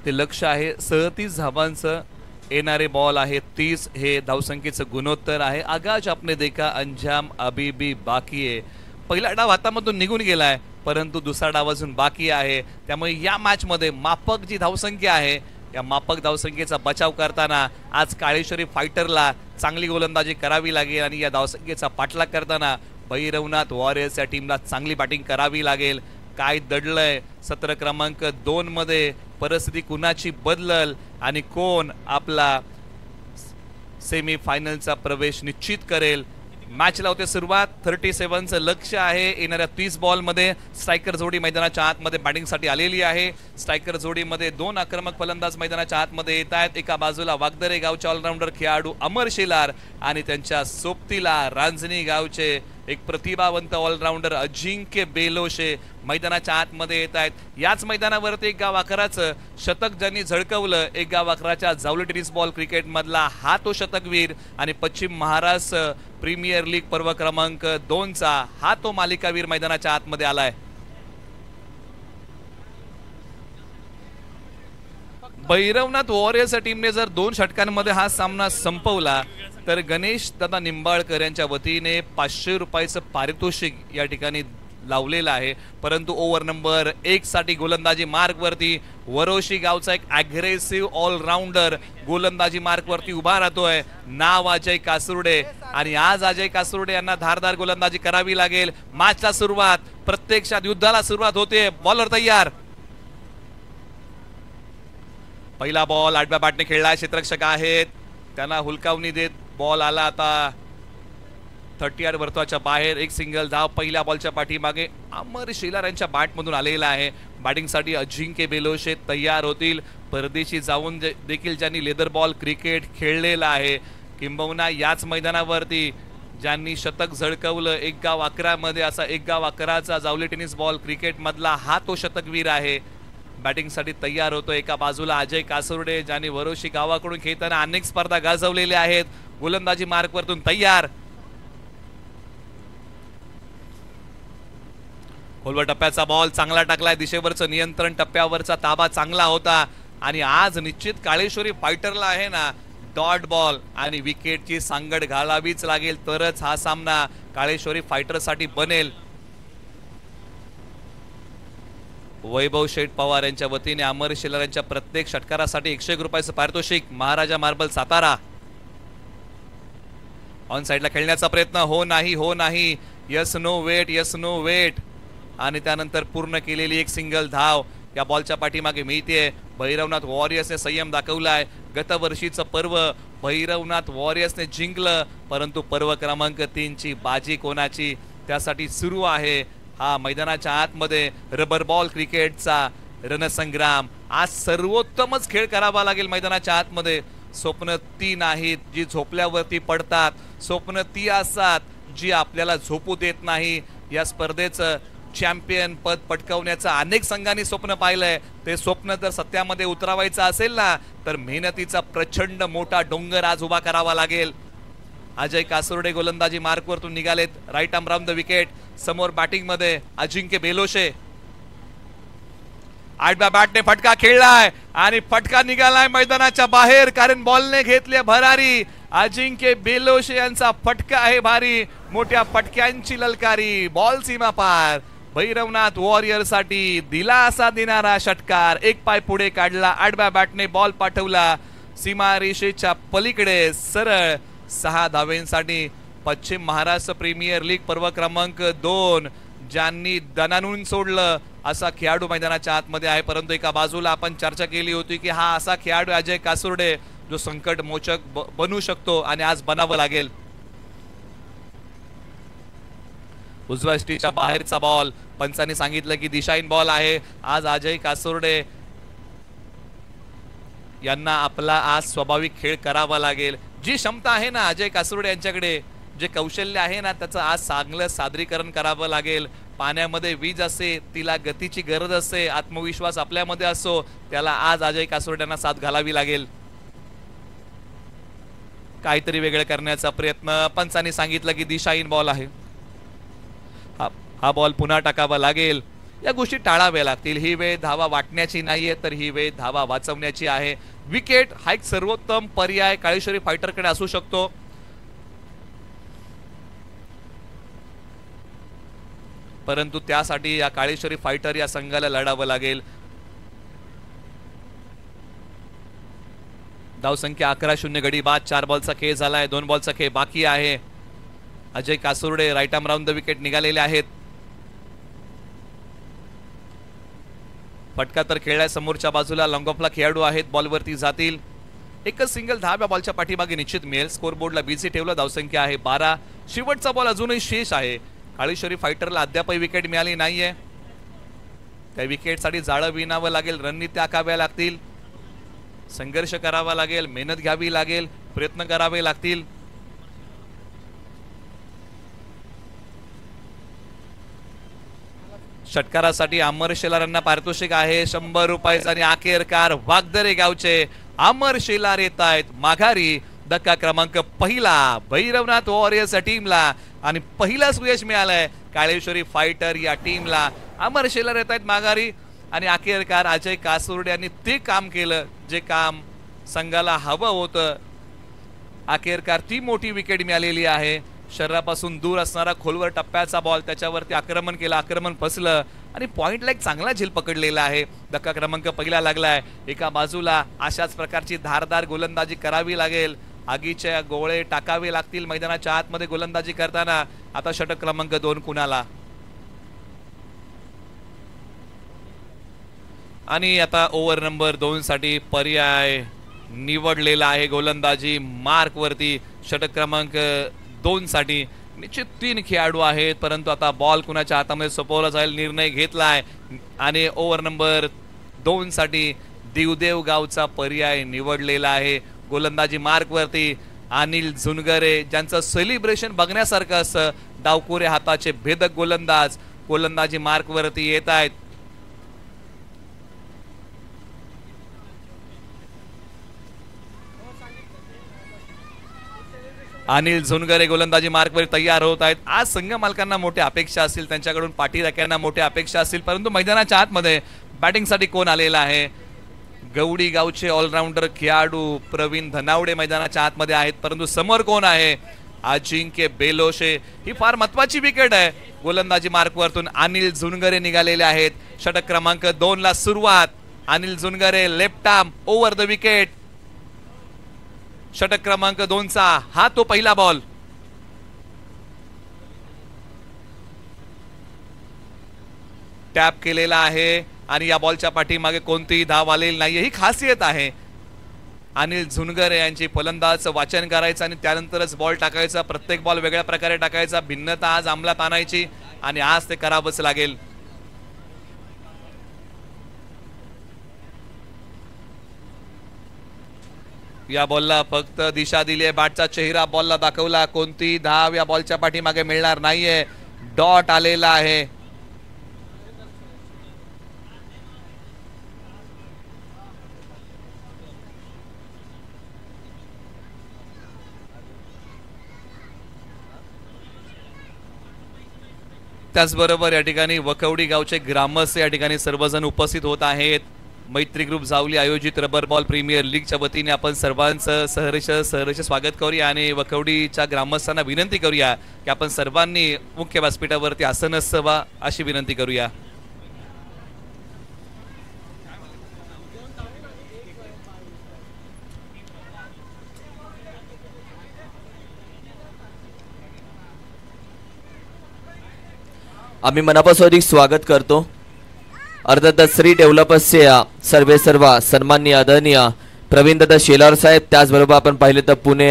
ते लक्ष आहे 37 धावांचं. येणारे बॉल आहे 30. हे धावसंख्येचं गुणोत्तर आहे. आगाज आपने देखा अंजाम अभी भी बाकी आहे. पहिला डाव हातामधून निघून गेलाय, परंतु दुसरा डाव अजून बाकी आहे. त्यामुळे या मॅचमध्ये माफक जी धावसंख्या आहे, या माफक धावसंख्येचा बचाव करताना आज काळेश्वरी फायटरला चांगली गोलंदाजी करावी लागेल. आणि या धावसंख्येचा पाठलाग करताना भैरवनाथ वॉरियर्स या टीमला चांगली बॅटिंग करावी लागेल. काय दडलंय सत्र क्रमांक 2 मध्ये, परिस्थिती कुणाची बदलल आणि कोण आपला सेमी फायनलचा प्रवेश निश्चित करेल. मॅचला होते सुरुवात. 37चं लक्ष आहे. येणाऱ्या 30 बॉलमध्ये स्ट्रायकर जोडी मैदानाच्या आतमध्ये बॅटिंगसाठी आलेली आहे. स्ट्रायकर जोडीमध्ये 2 आक्रमक फलंदाज मैदानाच्या आतमध्ये येत आहेत. एका बाजूला वागदरे गावचे ऑलराऊंडर खेळाडू अमर शेलार, आणि त्यांच्या सोबतीला रांजणी गावचे एक प्रतिभावंत ऑलराऊंडर अजिंक्य बेलोशे मैदानाच्या आतमध्ये येत आहेत. याच मैदानावरती एक गाव आकाराचं शतक ज्यांनी झळकवलं, एक गाव आकाराच्या जावली टेनिस बॉल क्रिकेट मधला हा तो शतकवीर, आणि पश्चिम महाराष्ट्र प्रीमियर लीग पर्व क्रमांक 2चा हा तो मालिकावीर मैदानाच्या आतमध्ये आलाय. भैरवनाथ वॉरियर्स टीमने जर 2 षटकांमध्ये हा सामना संपवला तर गणेश दादा निंबाळकर यांच्या वतीने 500 रुपयाचं पारितोषिक या ठिकाणी लावलेलं आहे. परंतु ओव्हर नंबर 1 साठी गोलंदाजी मार्कवरती वरोशी गावचा एक अग्रेसिव्ह ऑलराऊंडर गोलंदाजी मार्कवरती उभा राहतोय. नाव अजय कासुर्डे, आणि आज अजय कासुर्डे यांना धारदार गोलंदाजी करावी लागेल. मॅचला सुरुवात, प्रत्यक्षात युद्धाला सुरुवात होते. बॉलर तयार. पहिला बॉल आडव्या बॅटने खेळला. क्षेत्ररक्षक आहेत, त्यांना हुलकावणी देत बॉल आला आता 30 वर्तुळाच्या बाहेर. एक सिंगल धाव पहिल्या बॉलच्या पाठीमागे अमर शेलार यांच्या बॅटमधून आलेला आहे. बॅटिंगसाठी अजिंक्य बेलोशे तयार होतील. परदेशी जाऊन देखील ज्यांनी लेदर बॉल क्रिकेट खेळलेला आहे, किंबहुना याच मैदानावरती ज्यांनी शतक झळकवलं 1 गाव 11 मध्ये, असा 1 गाव 11चा जावली टेनिस बॉल क्रिकेट मधला हा तो शतकवीर आहे. बॅटिंगसाठी तयार होतो. एका बाजूला अजय कासुर्डे, ज्यांनी वरोशी गावाकडून खेळताना अनेक स्पर्धा गाजवलेल्या आहेत. गोलंदाजी मार्कवरतून तयार. खोलवर टप्प्याचा बॉल चांगला टाकलाय. दिशेवरचं नियंत्रण, टप्प्यावरचा ताबा चांगला होता. आणि आज निश्चित काळेश्वरी फायटरला आहे ना डॉट बॉल आणि विकेटची सांगड घालावीच लागेल, तरच हा सामना काळेश्वरी फायटरसाठी बनेल. वैभव शेठ पवार यांच्या वतीने अमर शेलार यांच्या प्रत्येक षटकारासाठी 101 रुपयाचं पारितोषिक. महाराजा मार्बल सातारा. ऑन साइडला खेळण्याचा प्रयत्न, हो नाही हो नाही, yes no wait, yes no wait, आणि त्यानंतर पूर्ण केलेली एक सिंगल धाव या बॉलच्या पाठीमागे मिळते. भैरवनाथ वॉरियर्सने संयम दाखवलाय. गतवर्षीचं पर्व भैरवनाथ वॉरियर्सने जिंकलं, परंतु पर्व क्रमांक 3 ची बाजी कोणाची त्यासाठी सुरू आहे हा मैदानाच्या आतमध्ये रबर बॉल क्रिकेटचा रणसंग्राम. आज सर्वोत्तमच खेळ करावा लागेल मैदानाच्या आतमध्ये. स्वप्न ती नाहीत जी झोपल्यावरती पडतात, स्वप्न ती असतात जी आपल्याला झोपू देत नाही. या स्पर्धेचं चॅम्पियन पद पटकावण्याचं अनेक संघांनी स्वप्न पाहिलंय. ते स्वप्न जर सत्यामध्ये उतरवायचं असेल ना तर मेहनतीचा प्रचंड मोठा डोंगर आज उभा करावा लागेल. अजय कासुर्डे गोलंदाजी मार्कवरतून निघालेत. Right arm round the wicket. समोर बॅटिंग मध्ये अजिंक्य बेलोशे. आडव्या बॅटने फटका खेळलाय आणि फटका निघालाय मैदानाच्या बाहेर, कारण बॉलने घेतले भरारी. अजिंक्य बेलोशे यांचा फटका आहे भारी. मोठ्या फटक्यांची ललकारी. बॉल सीमा पार. भैरवनाथ वॉरियर साठी दिलासा देणारा षटकार. एक पाय पुढे काढला. आडव्या बॅटने बॉल पाठवला सीमारेषेच्या पलीकडे सरळ. 6 धावेंसाठी पश्चिम महाराष्ट्र प्रीमियर लीग पर्व क्रमांक 2 ज्यांनी दणानून सोडलं असा खेळाडू मैदानाच्या आतमध्ये आहे. परंतु एका बाजूला आपण चर्चा केली होती की हा असा खेळाडू अजय कासुर्डे जो संकट मोचक बनू शकतो आणि आज बनावं लागेल. उजव्या स्टीच्या बाहेरचा बॉल. पंचांनी सांगितलं की दिशाहीन बॉल आहे. आज अजय कासुर्डे यांना आपला आज स्वाभाविक खेळ करावा लागेल. जी क्षमता आहे ना अजय कासुर्डे यांच्याकडे, जे कौशल्य आहे ना त्याचं आज चांगलं सादरीकरण करावं लागेल. पाण्यामध्ये वीज असते, तिला गतीची गरज असते, आत्मविश्वास आपल्यामध्ये असो, त्याला आज अजय कासुर्ड्यांना साथ घालावी लागेल. काहीतरी वेगळं करण्याचा प्रयत्न. पंचांनी सांगितलं की दिशाहीन बॉल आहे. हा बॉल पुन्हा टाकावा लागेल. या गोष्टी टाळाव्या लागतील. ही वेळ धावा वाटण्याची नाहीये तर ही वेळ धावा वाचवण्याची आहे. विकेट हा एक सर्वोत्तम पर्याय काळेश्वरी फायटरकडे असू शकतो. परंतु त्यासाठी या काळेश्वरी फायटर या संघाला लढावं लागेल. धावसंख्या 11-0 गडी बाद. 4 बॉलचा खेळ झालाय. 2 बॉलचा खेळ बाकी आहे. Ajay Kasurde right arm round the wicket निघालेले आहेत. फटका तर खेळलाय समोरच्या बाजूला. लॉंग ऑफला खेळाडू आहेत. बॉलवरती जातील. एकच सिंगल धाव्या बॉलच्या पाठीमागे निश्चित मिळेल. स्कोर बोर्डला बिझी ठेवलं. धावसंख्या आहे 12. शेवटचा बॉल अजूनही शेष आहे. काळेश्वरी फायटरला अद्यापही विकेट मिळाली नाहीये. त्या विकेटसाठी जाळं विणावं लागेल. रणनीती आखाव्या लागतील. संघर्ष करावा लागेल. मेहनत घ्यावी लागेल. प्रयत्न करावे लागतील. षटकारासाठी अमर शेलार यांना पारितोषिक आहे 100 रुपयाचं. आणि अखेरकार वागदरे गावचे अमर शेलार येत आहेत माघारी. धक्का क्रमांक पहिला भैरवनाथ वॉरियर्स टीमला आणि पहिलाच यश मिळालंय काळेश्वरी फायटर या टीमला. अमर शेलार येत आहेत माघारी आणि अखेरकार अजय कासुर्डे यांनी ते काम केलं जे काम संघाला हवं होतं. अखेरकार ती मोठी विकेट मिळालेली आहे. शरीरापासून दूर असणारा खोलवर टप्प्याचा बॉल, त्याच्यावरती आक्रमण केलं. आक्रमण फसलं आणि पॉइंटला एक चांगला झेल पकडलेला आहे. धक्का क्रमांक पहिला लागलाय. एका बाजूला अशाच प्रकारची धारदार गोलंदाजी करावी लागेल. आगीचे गोळे टाकावे लागतील मैदानाच्या आतमध्ये गोलंदाजी करताना. आता षटक क्रमांक 2 कुणाला. आणि आता ओव्हर नंबर 2 साठी पर्याय निवडलेला आहे गोलंदाजी मार्क वरती. षटक क्रमांक 2 साठी निश्चित 3 खेळाडू आहेत. परंतु आता बॉल कुणाच्या हातामध्ये सोपवला जाईल निर्णय घेतलाय आणि ओव्हर नंबर 2 साठी दिवदेव गावचा पर्याय निवडलेला आहे. गोलंदाजी मार्क वरती अनिल झुनगरे ज्यांचं सेलिब्रेशन बघण्यासारखं असं. डावकुरे हाताचे भेदक गोलंदाज गोलंदाजी मार्क वरती येत आहेत. अनिल झुनगरे गोलंदाजी मार्कवर तयार होत आहेत. आज संघ मालकांना मोठ्या अपेक्षा असतील, त्यांच्याकडून पाठीराख्यांना मोठ्या अपेक्षा असतील. परंतु मैदानाच्या आतमध्ये बॅटिंगसाठी कोण आलेला आहे. गवडी गावचे ऑलराऊंडर खेळाडू प्रवीण धनावडे मैदानाच्या आतमध्ये आहेत. परंतु समोर कोण आहे. अजिंक्य बेलोशे. ही फार महत्वाची विकेट आहे. गोलंदाजी मार्कवरतून अनिल झुनगरे निघालेले आहेत. षटक क्रमांक 2 ला सुरुवात. Anil Zungare left arm over the wicket. षटक क्रमांक 2 चा हा तो पहिला बॉल. टॅप केलेला आहे आणि या बॉलच्या पाठीमागे कोणतीही धाव आलेली नाहीये. ही खासियत आहे अनिल झुनगरे यांची. फलंदाज वाचन करायचं आणि त्यानंतरच बॉल टाकायचा. प्रत्येक बॉल वेगळ्या प्रकारे टाकायचा. भिन्नता आज अंमलात आणायची आणि आज ते करावंच लागेल. या बॉलला फक्त दिशा दिली आहे. बॅटचा चेहरा बॉलला दाखवला. कोणती धाव या बॉलच्या पाठीमागे मिळणार नाहीये. डॉट आलेला आहे. त्याचबरोबर या ठिकाणी वकवडी गावचे ग्रामस्थ या ठिकाणी सर्वजण उपस्थित होत आहेत. मैत्री ग्रुप जावली आयोजित रबर बॉल प्रीमियर लीगच्या वतीने आपण सर्वांचं सहर्ष स्वागत करूया आणि वकवडीच्या ग्रामस्थांना विनंती करूया की आपण सर्वांनी मुख्य व्यासपीठावरती आसन असावा अशी विनंती करूया. आम्ही मनापासून स्वागत करतो. अर्थातच श्री डेव्हलपर्सचे सर्वे सर्वा सन्माननीय आदरणीय प्रवीणदादा शेलार साहेब, त्याचबरोबर आपण पाहिले तर पुणे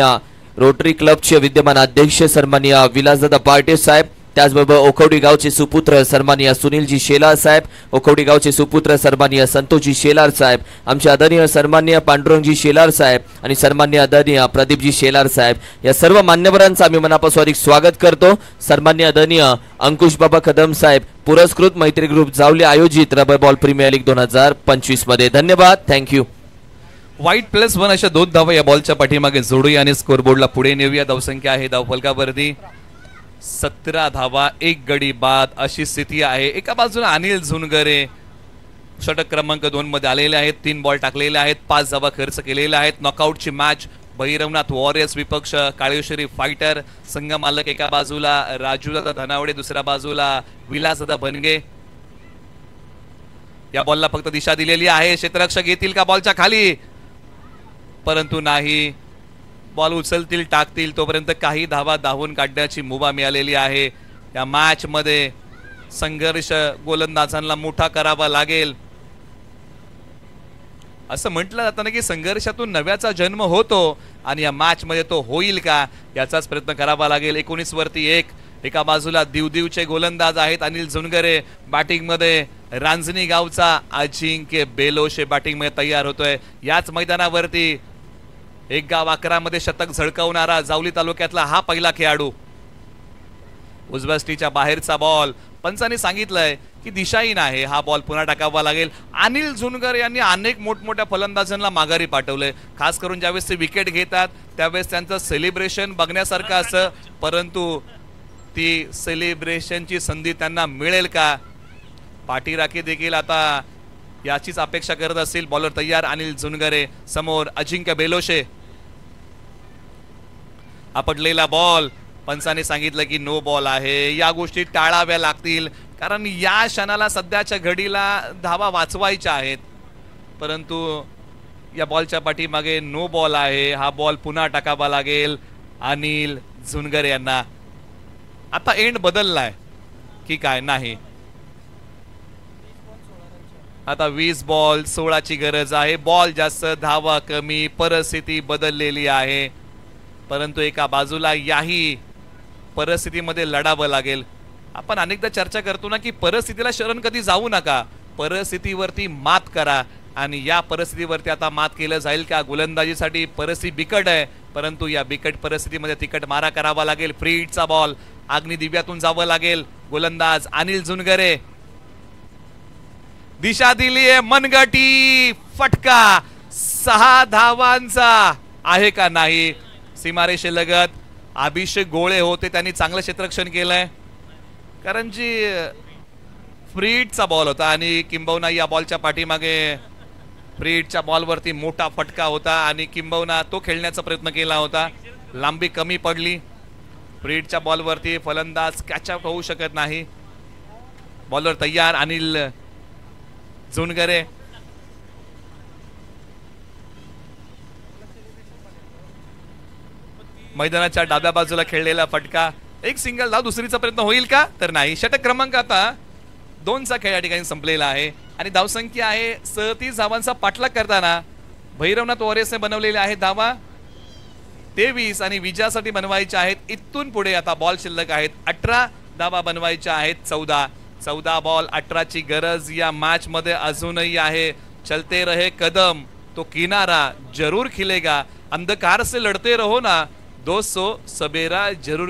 रोटरी क्लबचे विद्यमान अध्यक्ष सन्माननीय विलासदादा पार्टे साहेब, त्याचबरोबर ओखवडी गावचे सुपुत्र सन्माननीय सुनीलजी शेलार साहेब, ओखवडी गावचे सुपुत्र सन्माननीय संतोषजी शेलार साहेब, आमचे आदरणीय सन्माननीय पांडुरंगजी शेलार साहेब आणि सन्माननीय आदरणीय प्रदीपजी शेलार साहेब, या सर्व मान्यवरांचं आम्ही मनापासून स्वागत करतो. सन्माननीय आदरणीय अंकुश बाबा कदम साहेब, पुरस्कृत मैत्री ग्रुप जावली आयोजित रबर बॉल प्रीमियर लीग 2025 मध्ये. धन्यवाद, थँक्यू. वाईट +1 अशा 2 धावा या बॉलच्या पाठीमागे जोडूया आणि स्कोरबोर्डला पुढे नेऊया. धावसंख्या आहे धावफलकावरती 17 धावा 1 गडी बाद अशी स्थिती आहे. एका बाजूला अनिल झुनगरे षटक क्रमांक 2 मध्ये आलेले आहेत, 3 बॉल टाकलेले आहेत, 5 धावा खर्च केलेल्या आहेत. नॉकआउटची मॅच भैरवनाथ वॉरियर्स विपक्ष काळेश्वरी फायटर. संघ मालक एका बाजूला राजूदादा धनावडे, दुसऱ्या बाजूला विलासदादा बनगे. या बॉलला फक्त दिशा दिलेली आहे. क्षेत्ररक्षक येतील का बॉलच्या खाली, परंतु नाही. बॉल उचलतील टाकतील तोपर्यंत काही धावा धावून काढण्याची मुभा मिळालेली आहे. या मॅच मध्ये संघर्ष गोलंदाजांना मोठा करावा लागेल. असं म्हटलं जातं ना की संघर्षातून नव्याचा जन्म होतो आणि या मॅच मध्ये तो होईल का याचाच प्रयत्न करावा लागेल. 19 वरती 1. एका बाजूला दिवदिवचे गोलंदाज आहेत अनिल झुनगरे, बॅटिंग मध्ये रांजणी गावचा अजिंक्य बेलोशे बॅटिंग मध्ये तयार होतोय. याच मैदानावरती 1 गाव 11 मध्ये शतक झळकावणारा जावली तालुक्यातला हा पहिला खेळाडू. उजव्या स्टीच्या बाहेरचा बॉल. पंचांनी सांगितलंय की दिशाहीन आहे, हा बॉल पुन्हा टाकावा लागेल. अनिल झुनगर यांनी अनेक मोठमोठ्या फलंदाजांना माघारी पाठवलंय. खास करून ज्यावेळेस ते विकेट घेतात त्यावेळेस त्यांचं सेलिब्रेशन बघण्यासारखं असं, परंतु ती सेलिब्रेशनची संधी त्यांना मिळेल का, पाठीराखी देखील आता याचीच अपेक्षा करत असतील. बॉलर तयार अनिल झुनगरे, समोर अजिंक्य बेलोशे. आपटलेला बॉल. पंचाने सांगितलं की नो बॉल आहे. या गोष्टी टाळाव्या लागतील कारण या क्षणाला सध्याच्या घडीला धावा वाचवायच्या आहेत, परंतु या बॉलच्या पाठीमागे नो बॉल आहे. हा बॉल पुन्हा टाकावा लागेल अनिल झुनगरे यांना. आता एंड बदललाय की काय, नाही. आता 20 बॉल 16ची गरज आहे. बॉल जास्त धावा कमी, परिस्थिती बदललेली आहे, परंतु एका बाजूला याही परिस्थितीमध्ये लढावं लागेल. आपण अनेकदा चर्चा करतो ना की परिस्थितीला शरण कधी जाऊ नका, परिस्थितीवरती मात करा. आणि या परिस्थितीवरती आता मात केलं जाईल का. गोलंदाजीसाठी परिस्थिती बिकट आहे, परंतु या बिकट परिस्थितीमध्ये तिकट मारा करावा लागेल. फ्री हिटचा बॉल अग्नि दिव्यातून जावं लागेल. गोलंदाज अनिल झुनगरे, दिशा दिलीये मनगटी, फटका 6 धावांचा आहे का नाही. सीमारेषेलगत अभिषेक गोळे होते, त्यांनी चांगलं क्षेत्ररक्षण केलंय कारण जी फ्री हिटचा बॉल होता आणि किंबहुना या बॉलच्या पाठीमागे फ्री हिटच्या बॉलवरती मोठा फटका होता आणि किंबहुना तो खेळण्याचा प्रयत्न केला होता. लांबी कमी पडली. फ्री हिटच्या बॉलवरती फलंदाज कॅचअप होऊ शकत नाही. बॉलर तयार अनिल झुनगरे. मैदानाच्या डाव्या बाजूला खेळलेला फटका. एक सिंगल धाव, दुसरीचा प्रयत्न होईल का, तर नाही. षटक क्रमांक आता 2चा खेळ या ठिकाणी संपलेला आहे आणि धावसंख्या आहे 37 धावांचा पाठलाग करताना भैरवनाथ वॉरियर्सने बनवलेले आहेत धावा 23 आणि विजयासाठी बनवायच्या आहेत. इथून पुढे आता बॉल शिल्लक आहेत 18 धावा बनवायच्या आहेत. 14 बॉल 18ची गरज या मॅच मध्ये अजूनही आहे. चलते रहे कदम तो किनारा जरूर खिलेगा, अंधकार से लड़ते रहो ना दोस्तों सबेरा जरूर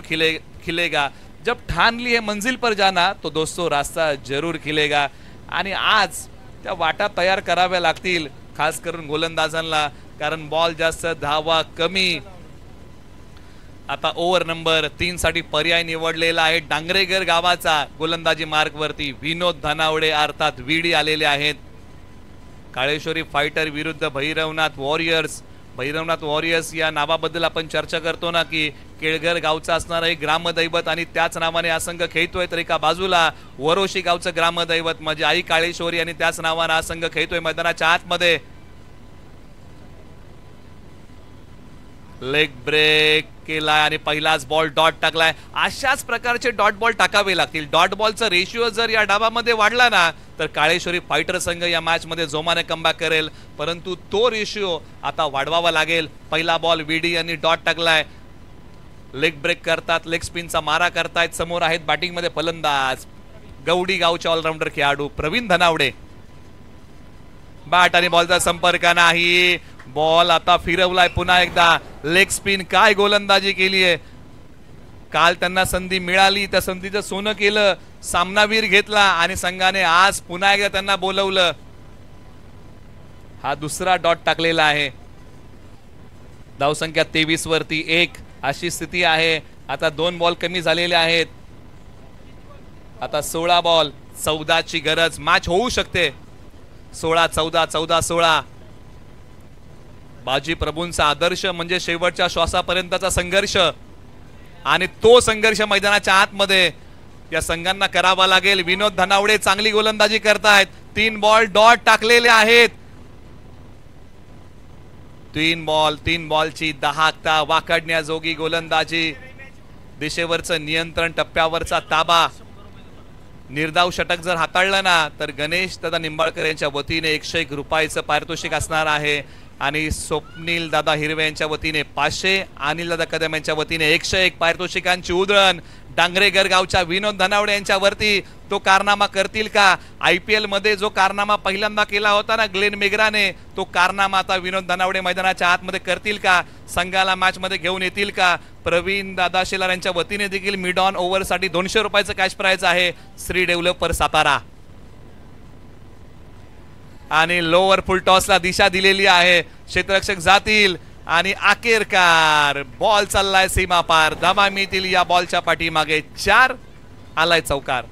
खिलेगा. जब ठान ली है मंजिल पर जाना तो दोस्तों रास्ता जरूर खिलेगा. आणि आज त्या वाटा तयार कराव्या लागतील खास करून गोलंदाजांना, कारण बॉल जास्त धावा कमी. आता ओव्हर नंबर 3 साठी पर्याय निवडलेला आहे डांगरेगर गावाचा. गोलंदाजी मार्क वरती विनोद धनावडे अर्थात विडी आलेले आहेत. काळेश्वरी फायटर विरुद्ध भैरवनाथ वॉरियर्स. भैरवनाथ वॉरियर्स या नावाबद्दल आपण चर्चा करतो ना की केळघर गावचं असणारं एक ग्रामदैवत आणि त्याच नावाने हा संघ खेळतोय. तर एका बाजूला वरोशी गावचं ग्रामदैवत म्हणजे आई काळेश्वरी आणि त्याच नावाने हा संघ खेळतोय. मैदानाच्या आतमध्ये लेग ब्रेक केलाय आणि पहिलाच बॉल डॉट टाकलाय. अशाच प्रकारचे डॉट बॉल टाकावे लागतील. डॉट बॉलचा रेशिओ जर या डावामध्ये वाढला ना तर काळेश्वरी फायटर संघ या मॅच मध्ये जोमाने कमबॅक करेल. परंतु तो रेशिओ आता वाढवावा लागेल. पहिला बॉल विडी यांनी डॉट टाकलाय. लेग ब्रेक करतात, लेग स्पिनचा मारा करतायत. समोर आहेत बॅटिंग मध्ये फलंदाज गवडी गावचे ऑलराऊंडर खेळाडू प्रवीण धनावडे. बॅट आणि बॉलचा संपर्क नाही. बॉल आता फिरवलाय पुन्हा एकदा. लेग स्पिन काय गोलंदाजी केली आहे. काल त्यांना संधी मिळाली, त्या संधीचं सोनं केलं, सामनावीर घेतला आणि संघाने आज पुन्हा एकदा त्यांना बोलवलं. हा दुसरा डॉट टाकलेला आहे. धावसंख्या 23 वरती 1 अशी स्थिती आहे. आता 2 बॉल कमी झालेले आहेत. आता 16 बॉल 14 ची गरज. मॅच होऊ शकते. 16-14 14-16. बाजी प्रभूंचा आदर्श म्हणजे शेवटच्या श्वासापर्यंतचा संघर्ष आणि तो संघर्ष मैदानाच्या आतमध्ये या संघांना करावा लागेल. विनोद धनावडे चांगली गोलंदाजी करतायत. 3 बॉल डॉट टाकलेले आहेत. 3 बॉलची 10 वाकडण्याजोगी गोलंदाजी. दिशेवरचं नियंत्रण, टप्प्यावरचा ताबा. निर्धाव षटक जर हाताळलं ना तर गणेश दादा निंबाळकर यांच्या वतीने 101 रुपयाचं पारितोषिक असणार आहे आणि स्वप्नील दादा हिरवे यांच्या वतीने 500, अनिल दादा कदम यांच्या वतीने 101 पारितोषिकांची उधळण. डांगरेगर गावच्या विनोद धनावडे यांच्या वरती तो कारनामा करतील का. IPL मध्ये जो कारनामा पहिल्यांदा केला होता ना ग्लेन मेगराने, तो कारनामा आता विनोद धनावडे मैदानाच्या आतमध्ये करतील का. संघाला मॅच मध्ये घेऊन येतील का. प्रवीण दादा शेलार यांच्या वतीने देखील मिड ऑन ओव्हर साठी 200 रुपयाचं कॅश प्राइज आहे. श्री डेव्हलपर सातारा आणि लोअर फुल टॉसला दिशा दिलेली आहे. क्षेत्ररक्षक जातील आणि अखेरकार बॉल चाललाय सीमा पार. धावा मिळतील या बॉलच्या पाठीमागे. 4 आलाय चौकार.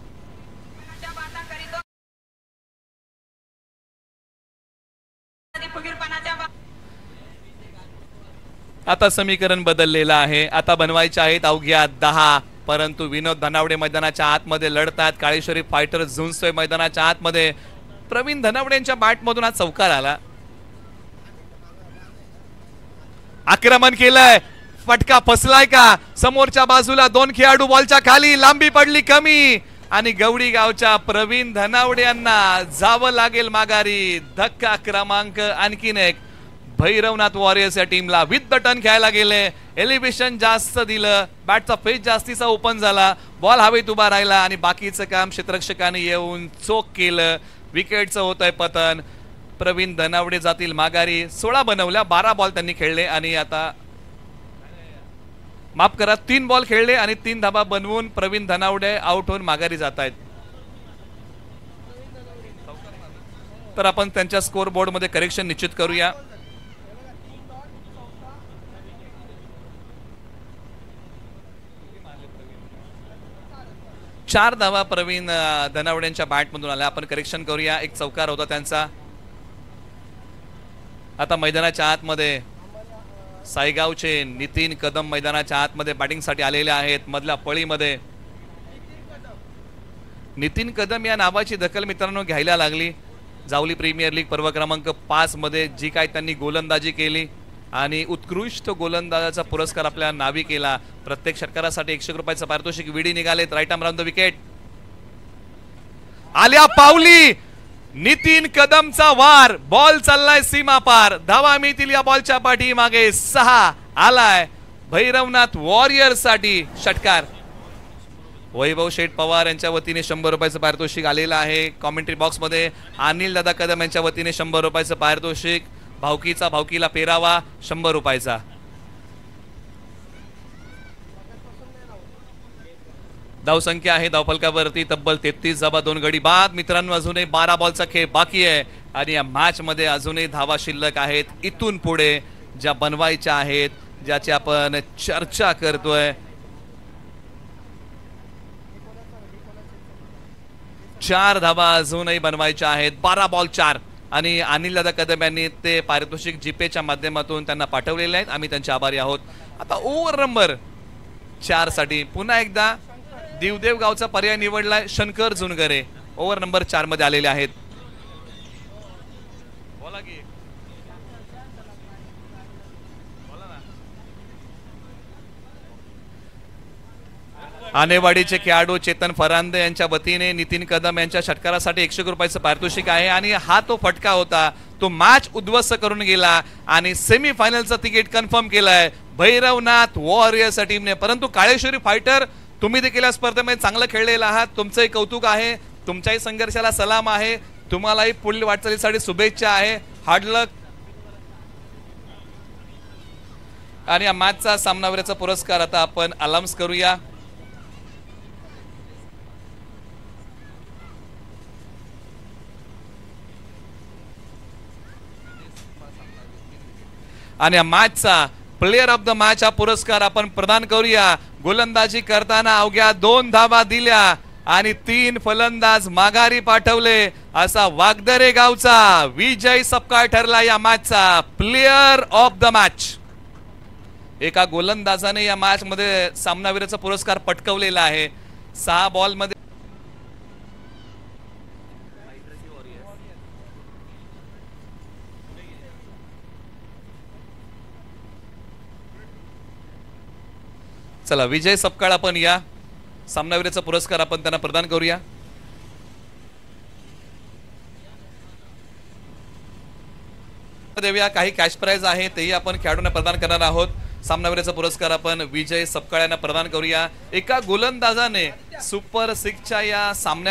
आता समीकरण बदललेलं आहे. आता बनवायचे आहेत अवघ्या 10, परंतु विनोद धनावडे मैदानाच्या आतमध्ये लढतात. काळेश्वरी फायटर झुंजतोय मैदानाच्या आतमध्ये. प्रवीण धनावडे यांच्या बॅटमधून हा चौकार आला. आक्रमण केलंय, फटका फसलाय का. समोरच्या बाजूला 2 खेळाडू बॉलच्या खाली. लांबी पडली कमी आणि गवडी गावच्या प्रवीण धनावडे यांना जावं लागेल माघारी. धक्का क्रमांक आणखीन एक. भैरवनाथ वॉरियर्स या टीमला विथ द टर्न खेळायला गेले. एलिव्हेशन जास्त दिलं, बॅटचा फेस जास्तीचा ओपन झाला, बॉल हवेत उभा राहिला आणि बाकीचं काम क्षेत्ररक्षकाने येऊन चोख केलं. विकेटचं होत आहे पतन. प्रवीण धनावडे जातील माघारी. 16 बनवल्या, 12 बॉल त्यांनी खेळले आणि आता माफ करा 3 बॉल खेळले आणि 3 धाबा बनवून प्रवीण धनावडे आउट होऊन माघारी जात आहेत. तर आपण त्यांच्या स्कोर बोर्ड मध्ये करेक्शन निश्चित करूया. चार धावा प्रवीण धनावड्यांच्या बॅटमधून आल्या. आपण करेक्शन करूया. एक चौकार होता त्यांचा. आता मैदानाच्या आतमध्ये सायगावचे नितीन कदम मैदानाच्या आतमध्ये बॅटिंगसाठी आलेले आहेत. मधल्या फळीमध्ये नितीन कदम या नावाची दखल मित्रांनो घ्यायला लागली. जावली प्रीमियर लीग पर्व क्रमांक 5 मध्ये जी काय त्यांनी गोलंदाजी केली आणि उत्कृष्ट गोलंदाजाचा पुरस्कार आपल्या नावी केला. प्रत्येक षटकारासाठी 100 रुपयाचं पारितोषिक. विडी निघालेत. Right arm round the wicket. आल्या पावली. नितीन कदमचा वार. बॉल चाललाय सीमा पार. धावा मिळतील या बॉलच्या पाठीमागे. 6 आलाय भैरवनाथ वॉरियर्स साठी षटकार. वैभव शेठ पवार यांच्या वतीने 100 रुपयाचं पारितोषिक आलेलं आहे. कॉमेंट्री बॉक्स मध्ये अनिल दादा कदम यांच्या वतीने 100 रुपयाचं पारितोषिक. भावकीचा भावकीला पेरावा 100 रुपयाचा. धावसंख्या आहे धावफलकावरती तब्बल 33 धावा 2 गडी बाद. मित्रांनो अजूनही 12 बॉलचा खेळ बाकी आहे आणि या मॅच मध्ये अजूनही धावा शिल्लक आहेत. इथून पुढे ज्या बनवायच्या आहेत ज्याची आपण चर्चा करतोय. 4 धावा अजूनही बनवायच्या आहेत. 12 बॉल 4 आणि अनिल दादा कदम यांनी ते पारितोषिक जीपेच्या माध्यमातून त्यांना पाठवलेले आहेत. आम्ही त्यांचे आभारी आहोत. आता ओव्हर नंबर 4 साठी पुन्हा एकदा दिवदेव गावचा पर्याय निवडलाय. शंकर जुनगरे ओव्हर नंबर 4 मध्ये आलेले आहेत. आनेवाडीचे खेळाडू चेतन फरांदे यांच्या वतीने नितीन कदम यांच्या षटकारासाठी 100 रुपयाचं पारितोषिक आहे. आणि हा तो फटका होता, तो मॅच उद्ध्वस्त करून गेला आणि सेमी फायनलचं तिकीट कन्फर्म केलंय भैरवनाथ वॉरियर्स टीमने. परंतु काळेश्वरी फायटर, तुम्ही देखील या स्पर्धेमध्ये चांगलं खेळलेलं आहात. तुमचंही कौतुक आहे. तुमच्याही संघर्षाला सलाम आहे. तुम्हालाही पुढील वाटचालीसाठी शुभेच्छा आहे. हार्ड लक. आणि या मॅचचा सामनावीराचा पुरस्कार आता आपण अनाउन्स करूया. आणि या मॅचचा प्लेयर ऑफ द मॅच हा पुरस्कार आपण प्रदान करूया. गोलंदाजी करताना अवघ्या 2 धावा दिल्या आणि 3 फलंदाज माघारी पाठवले असा वागदरे गावचा विजय सपकाळ ठरला या मॅचचा प्लेयर ऑफ द मॅच. एका गोलंदाजाने या मॅच मध्ये सामनावीराचा पुरस्कार पटकावलेला आहे. 6 बॉल मध्ये चला विजय सपकाळ आपण या सामनावीराचा पुरस्कार आपण त्यांना प्रदान करूया. देऊया काही कॅश प्राइज आहे तेही आपण खेळाडूंना प्रदान करणार आहोत. सामनावीराचा पुरस्कार आपण विजय सपकाळ यांना प्रदान करूया. एका गोलंदाजाने सुपर 6च्या या सामन्या